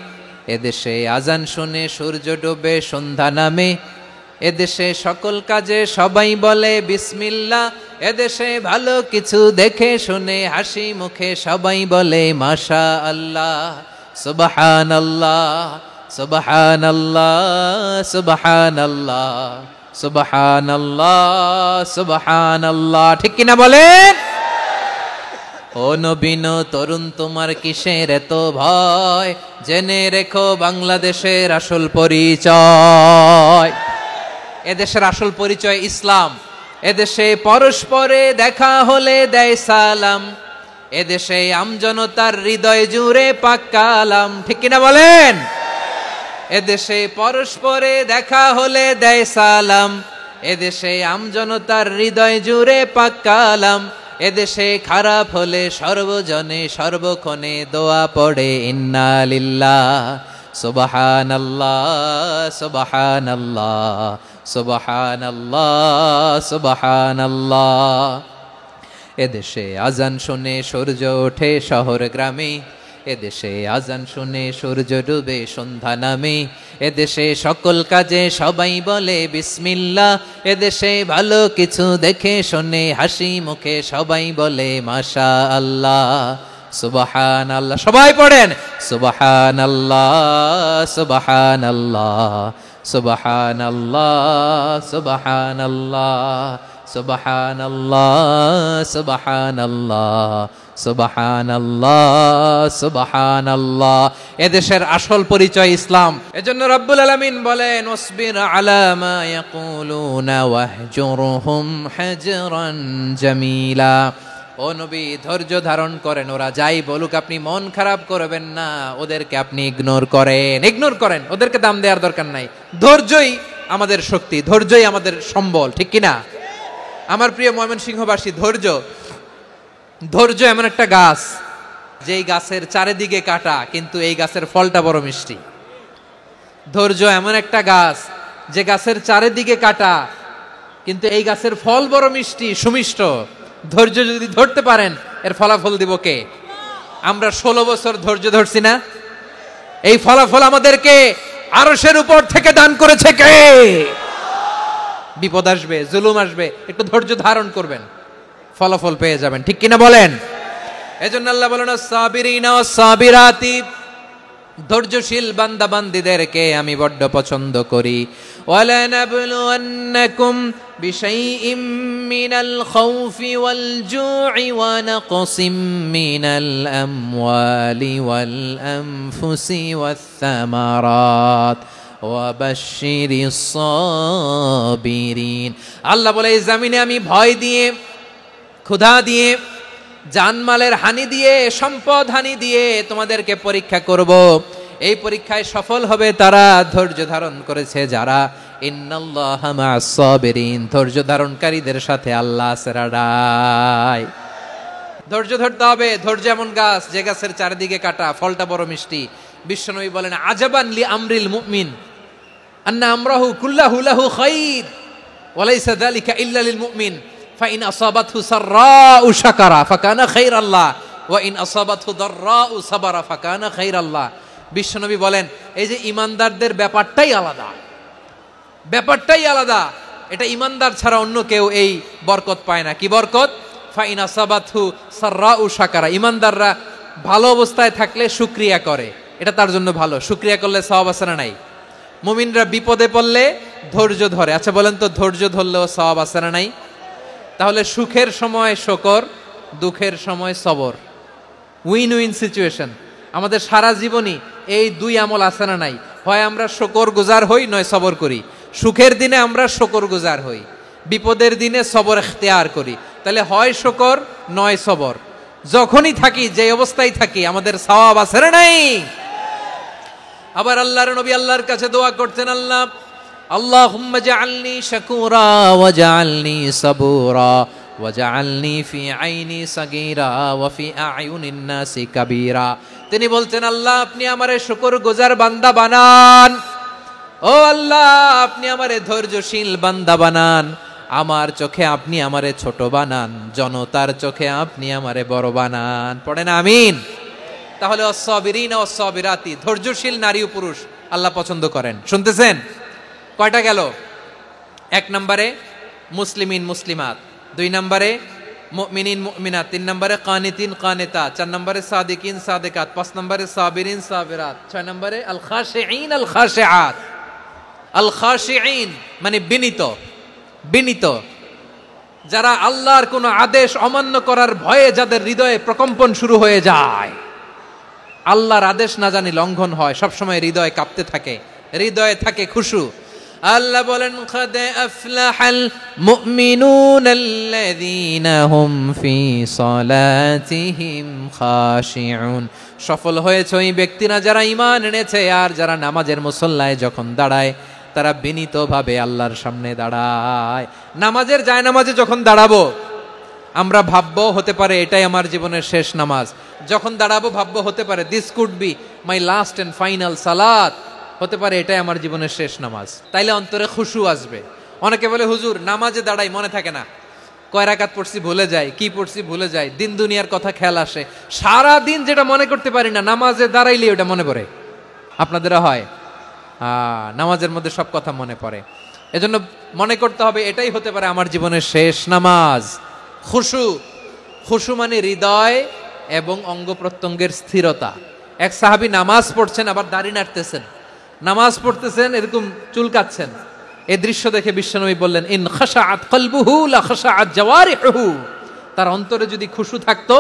এদেশে আজান শুনে সূর্য ডোবে সন্ধ্যা নামে, এদেশে সকল কাজে সবাই বলে বিসমিল্লাহ, এদেশে ভালো কিছু দেখে শুনে হাসি মুখে সবাই বলে মাশা আল্লাহ, সুবহানাল্লাহ, সুবহানাল্লাহ, সুবহানাল্লাহ, সুবহানাল্লাহ, সুবহানাল্লাহ। ঠিক কিনা বলেন? ও নবীন তরুণ, তোমার কিসের এত ভয়? জেনে রেখো বাংলাদেশের আসল পরিচয়। এদেশের আসল পরিচয় ইসলাম। এদেশে পরস্পরে দেখা হলে দেয় সালাম, এদেশে আমজনতার হৃদয় জুড়ে পাক কালাম। ঠিক কিনা বলেন? এদেশে পরস্পরে দেখা হলে দেয় সালাম, এদেশে আমজনতার হৃদয় জুড়ে পাক কালাম, এদেশে খারাপ হলে সর্বজনে সর্বক্ষণে দোয়া পড়ে ইন্না লিল্লাহ, সুবহানাল্লাহ, সুবহানাল্লাহ, সুবহানাল্লাহ, সুবহানাল্লাহ। এদেশে আজান শুনে সূর্য ওঠে শহর গ্রামে, এদেশে আজান শুনে সূর্য ডুবে সন্ধ্যা নামে, এদেশে সকল কাজে সবাই বলে বিসমিল্লাহ, এদেশে ভালো কিছু দেখে শুনে হাসি মুখে সবাই বলে মাশা আল্লাহ, সুবহানাল্লাহ। সবাই পড়েন সুবহানাল্লাহ, সুবহানাল্লাহ, সুবহানাল্লাহ, সুবহানাল্লাহ, সুবহানাল্লাহ, সুবহানাল্লাহ, সুবহানাল্লাহ, সুবহানাল্লাহ। এদেশের আসল পরিচয় ইসলাম। এজন্য রব্বুল আলামিন বলেন ওয়াসবির আলা মা ইয়াকুলুনা ওয়াহজুরহুম হাজরান জামিলা। ও নবী ধৈর্য ধারণ করেন, ওরা যাই বলুক আপনি মন খারাপ করবেন না, ওদেরকে আপনি ইগনোর করেন, ওদেরকে দাম দেওয়ার দরকার নাই। ধৈর্যই আমাদের শক্তি, ধৈর্যই আমাদের সম্বল, ঠিক কিনা? আমার প্রিয় ময়মনসিংহবাসী, ধৈর্য এমন একটা গাছ, যেই গাছের চারিদিকে কাটা কিন্তু এই গাছের ফলটা বড় মিষ্টি। ধৈর্য এমন একটা গাছ, যে গাছের চারিদিকে কাটা কিন্তু এই গাছের ফল বড় মিষ্টি, সুমিষ্ট। ধৈর্য যদি ধরতে পারেন, এর ফলাফল দিব কে? আমরা 16 বছর ধৈর্য ধরছি না? এই ফলাফল আমাদেরকে আরশের উপর থেকে দান করেছে কে? বিপদ আসবে, জুলুম আসবে, একটু ধৈর্য ধারণ করবেন, ফলাফল পেয়ে যাবেন, ঠিক কিনা বলেন? এজন্য আল্লাহ বলেন সাবিরিনা ওয়াস সাবিরাতি, ধৈর্যশীল বান্দা বান্দীদেরকে আমি বড্ড পছন্দ করি। ওয়ালা নাবলুওয়ান্নাকুম বিশাইইম মিনাল খাউফি ওয়াল জু'i ওয়া নাকসিম মিনাল আমওয়ালি ওয়াল আনফুসি ওয়াস সামারাত ওয়া বাশশিরিস সাবিরিন। আল্লাহ বলে এই জমিনে আমি ভয় দিয়ে, ক্ষুধা দিয়ে, জানমালের হানি দিয়ে, সম্পদ হানি দিয়ে তোমাদেরকে পরীক্ষা করব। এই পরীক্ষায় সফল হবে তারা ধৈর্য ধারণ করেছে যারা। ইন্নাল্লাহা মা'আস সাবিরিন, ধৈর্য ধারণকারীদের সাথে আল্লাহ আছে রাডাই। ধৈর্য ধরতে হবে। ধৈর্য এমন গাছ, যে গাছের চারিদিকে কাটা, ফলটা বড় মিষ্টি। বিশ্বনবী বলেন আজাবান লি আমরিল মুমিন আন্না আমরাহু কুল্লাহু লাহু খাইর ওয়া লাইসা যালিকা ইল্লা লিল মুমিন ফাইন আসাবাতহু সাররাউ শাকারা ফাকানা খাইরাল্লাহ ওয়া ইন আসাবাতহু দাররাউ সাবারা ফাকানা খাইরাল্লাহ। বিশ্বনবী বলেন এই যে ইমানদারদের ব্যাপারটাই আলাদা, এটা ইমানদার ছাড়া অন্য কেউ এই বরকত পায় না। কি বরকত? ফাইন আসাবাতহু সাররাউ শাকারা, ইমানদাররা ভালো অবস্থায় থাকলে শুকরিয়া করে, এটা তার জন্য ভালো। শুকরিয়া করলে সওয়াব আছে না নাই? মুমিনরা বিপদে পড়লে ধৈর্য ধরে। আচ্ছা বলেন তো, ধৈর্য ধরলেও সওয়াব আছে না নাই? তাহলে সুখের সময় শুকর, দুঃখের সময় সবর, উইন উইন সিচুয়েশন। আমাদের সারা জীবনই এই দুই আমল আছে না নাই? হয় আমরা শুকর গুজার হই, নয় সবর করি। সুখের দিনে আমরা শুকর গুজার হই, বিপদের দিনে সবর ইখতিয়ার করি। তাহলে হয় শুকর নয় সবর। যখনই থাকি, যে অবস্থায় থাকি, আমাদের সওয়াব আছে না নাই? আবার আল্লাহর নবী আল্লাহর কাছে দোয়া করতেন, আল্লাহুম্মা জাআলনি শাকুরা ওয়া জাআলনি সাবুরা ওয়া জাআলনি ফি আইনি সাগীরা ওয়া ফি আ'য়ুনিন নাসি কাবীরা। তিনি বলতেন, আল্লাহ আপনি আমারে শুকরগুজার বান্দা বানান, ও আল্লাহ আপনি আমারে ধৈর্যশীল বান্দা বানান, আমার চোখে আপনি আমারে ছোট বানান, জনতার চোখে আপনি আমারে বড় বানান। পড়েন আমিন। তাহলে আস-সাবিরিনা ওয়াস-সাবিরাতি, ধৈর্যশীল নারী ও পুরুষ আল্লাহ পছন্দ করেন। শুনতেছেন? কয়টা গেল? 1 নম্বরে মুসলিমিন মুসলিমাত, 2 নম্বরে মুমিনিন মুমিনাত, 3 নম্বরে কানিতিন কানিতাত, 4 নম্বরে সাদিকিন সাদিকাত, 5 নম্বরে সাবিরিন সাবিরাত, 6 নম্বরে আল খাশিঈন আল খাশিআত। আল খাশিঈন মানে বিনীত, যারা আল্লাহর কোনো আদেশ অমান্য করার ভয়ে যাদের হৃদয়ে প্রকম্পন শুরু হয়ে যায়, আল্লাহর আদেশ না জানি লঙ্ঘন হয়, সবসময় হৃদয় কাঁপতে থাকে, হৃদয়ে থাকে খুশু। আল্লাহ বলেন কাদ আফলাহাল মুমিনুনাল্লাযীনা হুম ফি সালাতিহিম খাশিউন, সফল হয়েছে ওই ব্যক্তিরা যারা ঈমান এনেছে আর যারা নামাজের মুসল্লায় যখন দাঁড়ায় তারা বিনীতভাবে আল্লাহর সামনে দাঁড়ায়। নামাজের জায়নামাজে যখন দাঁড়াবো আমরা ভাববো হতে পারে এটাই আমার জীবনের শেষ নামাজ। যখন দাঁড়াবো ভাববো হতে পারে this could be my last and final সালাত, হতে পারে এটাই আমার জীবনের শেষ নামাজ। তাইলে অন্তরে খুশু আসবে। অনেকে বলে হুজুর নামাজে দাঁড়াই মনে থাকে না, কয় রাকাত পড়ছি ভুলে যাই, কি পড়ছি ভুলে যাই, দিন দুনিয়ার কথা খেয়াল আসে, সারা দিন যেটা মনে করতে পারি না নামাজে দাঁড়াইলে ওটা মনে পড়ে। আপনাদেরও হয়? নামাজের মধ্যে সব কথা মনে পড়ে। এজন্য মনে করতে হবে এটাই হতে পারে আমার জীবনের শেষ নামাজ। খুশু মানে হৃদয় এবং অঙ্গ প্রত্যঙ্গের স্থিরতা। এক সাহাবী নামাজ পড়ছেন আবার দাড়ি নাড়তেছেন, নামাজ পড়তেছেন এরকম চুলকাচ্ছেন। এই দৃশ্য দেখে বিশ্বনবী বললেন ইন খাশাআত কলবুহু লা খাশাআত জাওয়ারিহু, তার অন্তরে যদি খুশু থাকতো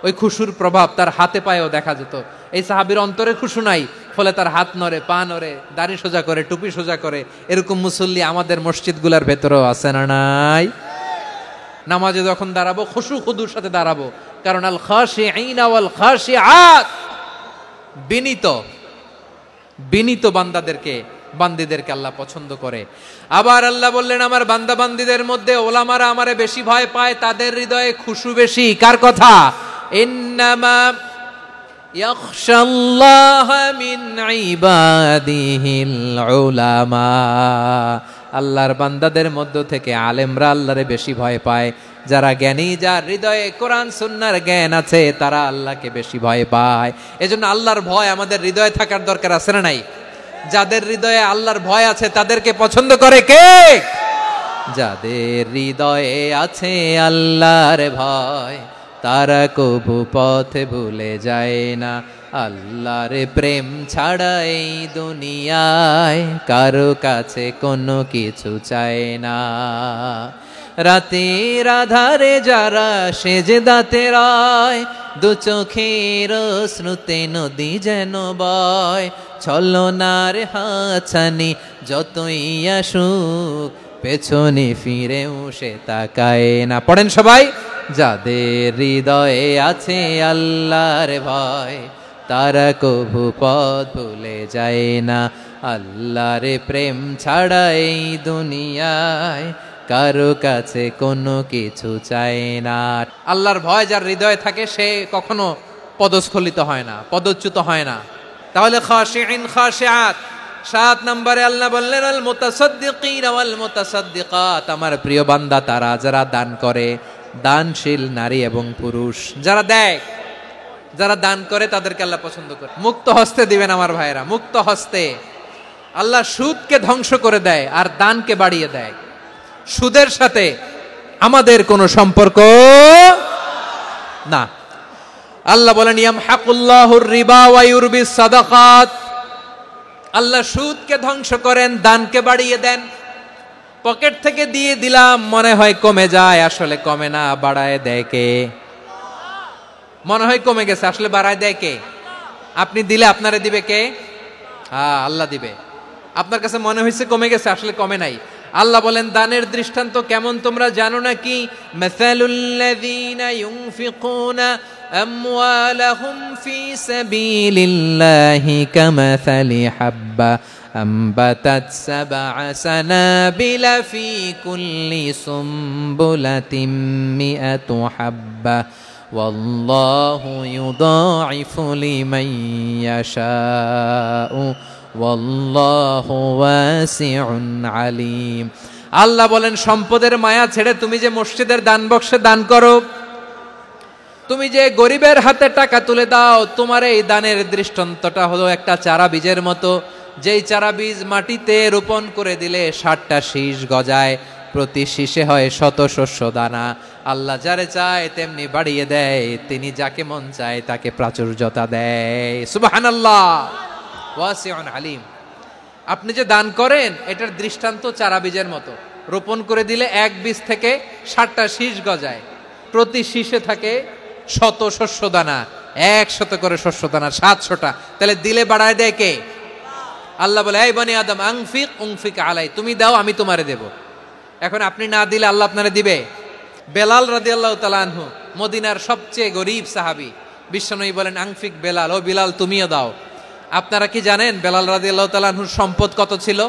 ওই খুশুর প্রভাব তার হাতে পায়েও দেখা যেত। এই সাহাবীর অন্তরে খুশু নাই, ফলে তার হাত নড়ে, পা নড়ে, দাড়ি সোজা করে, টুপি সোজা করে। এরকম মুসল্লি আমাদের মসজিদগুলোর ভেতরেও আছে না নাই? নামাজে যখন দাঁড়াবো খুশু খুদুর সাথে দাঁড়াবো, কারণ আল খাশিঈনা ওয়াল খাশিআত, বিনীত বান্দিদেরকে আল্লাহ পছন্দ করে। আবার আল্লাহ বললেন আমার বান্দা বান্দিদের মধ্যে ওলামারা আমারে বেশি ভয় পায়, তাদের হৃদয়ে খুশু বেশি। কার কথা? ইন্নামা ইয়াখশাল্লাহ মিন ইবাদিহিল উলামা, আল্লাহর বান্দাদের মধ্য থেকে আলেমরা আল্লাহরে বেশি ভয় পায়। যারা জ্ঞানী, যার হৃদয়ে কোরআন সুন্নাহর জ্ঞান আছে, তারা আল্লাহকে বেশি ভয় পায়। এজন্য আল্লাহর ভয় আমাদের হৃদয়ে থাকার দরকার আছে না নাই? যাদের হৃদয়ে আল্লাহর ভয় আছে তাদেরকে পছন্দ করে কে? যাদের হৃদয়ে আছে আল্লাহর ভয়, তারা কবু পথে ভুলে যায় না। আল্লাহর প্রেম ছাড়া এই দুনিয়ায় কারো কাছে কোনো কিছু চায় না। রাতের আধারে যারা সেজদাতে রয়, দু চোখের শ্রুতে নদী যেন বয়। ছলনার হাতছানি যতই আসুক, পেছনে ফিরেও সে তাকায় না। পড়েন সবাই। যাদের হৃদয়ে আছে আল্লাহর ভয়, তারা কবু পথ ভুলে যায় না। আল্লাহর প্রেম ছাড়া এই দুনিয়ায় কারো কাছে কোনো কিছু চায় না। আল্লাহর ভয় যার হৃদয়ে থাকে সে কখনো পদস্খলিত হয় না, পদচ্যুত হয় না। তাহলে খাশিঈন খাশিআত। 7 নম্বরে আল্লাহ বললেন আল মুতাসাদ্দিকিন ওয়াল মুতাসাদ্দিকাত, আমার প্রিয় বান্দা তারা যারা দান করে, দানশীল নারী এবং পুরুষ যারা দেয়, যারা দান করে তাদেরকে আল্লাহ পছন্দ করে। মুক্ত হস্তে দিবেন আমার ভাইরা, মুক্ত হস্তে। আল্লাহ সুদকে ধ্বংস করে দেয় আর দানকে বাড়িয়ে দেয়। সুদের সাথে আমাদের কোনো সম্পর্ক না। আল্লাহ বলেন ইয়ামহাকুল্লাহুর রিবা ওয়া ইউরবিস সাদাকাত, আল্লাহ সুদকে ধ্বংস করেন, দানকে বাড়িয়ে দেন। পকেট থেকে দিয়ে দিলাম মনে হয় কমে যায়, আসলে কমে না, বাড়ায় দেয় কে? মনে হয় কমে গেছে, আসলে বাড়ায় দেয় কে? আপনি দিলে আপনারে দিবে কে? আল্লাহ দিবে। আপনার কাছে মনে হয়েছে কমে গেছে, আসলে কমে নাই। আল্লাহ বলেন দানের দৃষ্টান্ত কেমন তোমরা জানো নাকি? মাসালুল্লাযীনা ইউনফিকুনা আমওয়ালাহুম ফি সাবিলিল্লাহি কামাসালি হাব্বা আম্বাতাত সাবআ সানাবিলা ফি কুল্লি সুমবুলাতিন মিআতু হাব্বা ওয়াল্লাহু ইউদাঈফু লিমান ইয়াশাউ ওয়াল্লাহু ওয়াসিউন আলিম। আল্লাহ বলেন সম্পদের মায়া ছেড়ে তুমি যে মসজিদের দান বক্সে দান করো, তুমি যে গরিবের হাতে টাকা তুলে দাও, তোমার এই দানের দৃষ্টান্তটা হলো একটা চারা বীজের মতো। যেই চারা বীজ মাটিতে রোপণ করে দিলে 60টা শীষ গজায়, প্রতি শীষে হয় 100 শস্য দানা। আল্লাহ যারে চায় তেমনি বাড়িয়ে দেয়, তিনি যাকে মন চায় তাকে প্রাচুর্যতা দেয়। সুবহানাল্লাহ, ওয়াসিউন আলিম। আপনি যে দান করেন এটার দৃষ্টান্ত চারা বীজের মতো, রোপণ করে দিলে এক বীজ থেকে 60টা শীষ গজায়, প্রতি শীষে থাকে 100 শস্য দানা, 100 করে শস্য দানা, 700টা। তাহলে দিলে বাড়ায় দেয় কে? আল্লাহ বলে এই বনি আদম আনফিক উনফিক আলাই, তুমি দাও আমি তোমারে দেব। এখন আপনি না দিলে আল্লাহ আপনারে দিবে? বেলাল রাদিয়াল্লাহু তাআলা আনহু, মদিনার সবচেয়ে গরীব সাহাবী, বিশ্বনবী বলেন আনফিক বেলাল, ও বিলাল তুমিও দাও। আপনারা কি জানেন বেলাল রাদিয়াল্লাহু তাআলা আনহুর সম্পদ কত ছিল?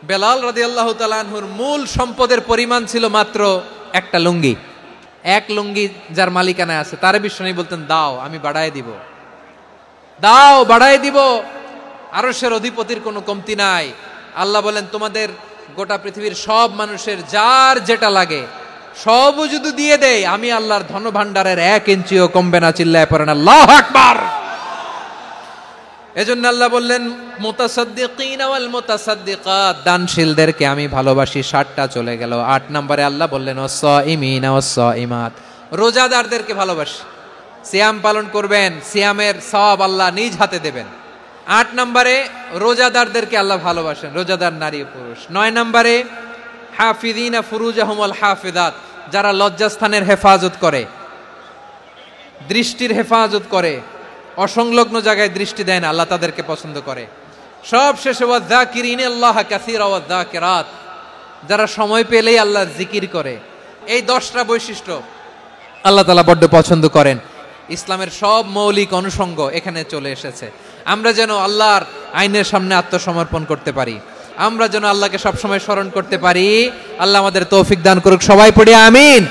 বেলাল রাদিয়াল্লাহু তাআলা আনহুর মূল সম্পদের পরিমাণ ছিল মাত্র একটা লুঙ্গি। এক লুঙ্গি যার মালিকানায় আছে তারে বিশ্বনবী বলতেন দাও আমি বাড়ায় দিব, দাও বাড়ায় দিব। আরশের অধিপতির কোনো কমতি নাই। আল্লাহ বলেন তোমাদের গোটা পৃথিবীর সব মানুষের যার যেটা লাগে সবও যদি দিয়ে দেয়, আমি আল্লাহর ধন ভাণ্ডারের 1 ইঞ্চিও কমবে না। চিল্লায় পড়েন আল্লাহু আকবার। এজন্য আল্লাহ বললেন মুতাসাদ্দিকিনা ওয়াল মুতাসাদ্দিকাত, দানশীলদেরকে আমি ভালোবাসি। 60টা চলে গেল। 8 নম্বরে আল্লাহ বললেন ওয়াস-সাইমিনা ওয়াস-সাইমাত, রোজাদারদেরকে ভালোবাসি। সিয়াম পালন করবেন, সিয়ামের সওয়াব আল্লাহ নিজ হাতে দেবেন। 8 নম্বরে রোজাদারদেরকে আল্লাহ ভালোবাসেন, রোজাদার নারী ও পুরুষ। 9 নম্বরে হাফিযিনা ফুরুজাহুম ওয়াল হাফিযাত, যারা লজ্জাস্থানের হেফাজত করে, দৃষ্টির হেফাজত করে, অসংলগ্ন জায়গায় দৃষ্টি দেয় না, আল্লাহ তাদেরকে পছন্দ করে। সব শেষে ওয়াযাকিরিনা আল্লাহ কাসীরা ওয়াযাকিরাত, যারা সময় পেলেই আল্লাহর জিকির করে, এই 10টা বৈশিষ্ট্য আল্লাহ তাআলা বড্ড পছন্দ করেন। ইসলামের সব মৌলিক অনুষঙ্গ এখানে চলে এসেছে। আমরা যেন আল্লাহর আইনের সামনে আত্মসমর্পণ করতে পারি, আমরা যেন আল্লাহকে সবসময় স্মরণ করতে পারি। আল্লাহ আমাদের তৌফিক দান করুক। সবাই পড়ি আমিন।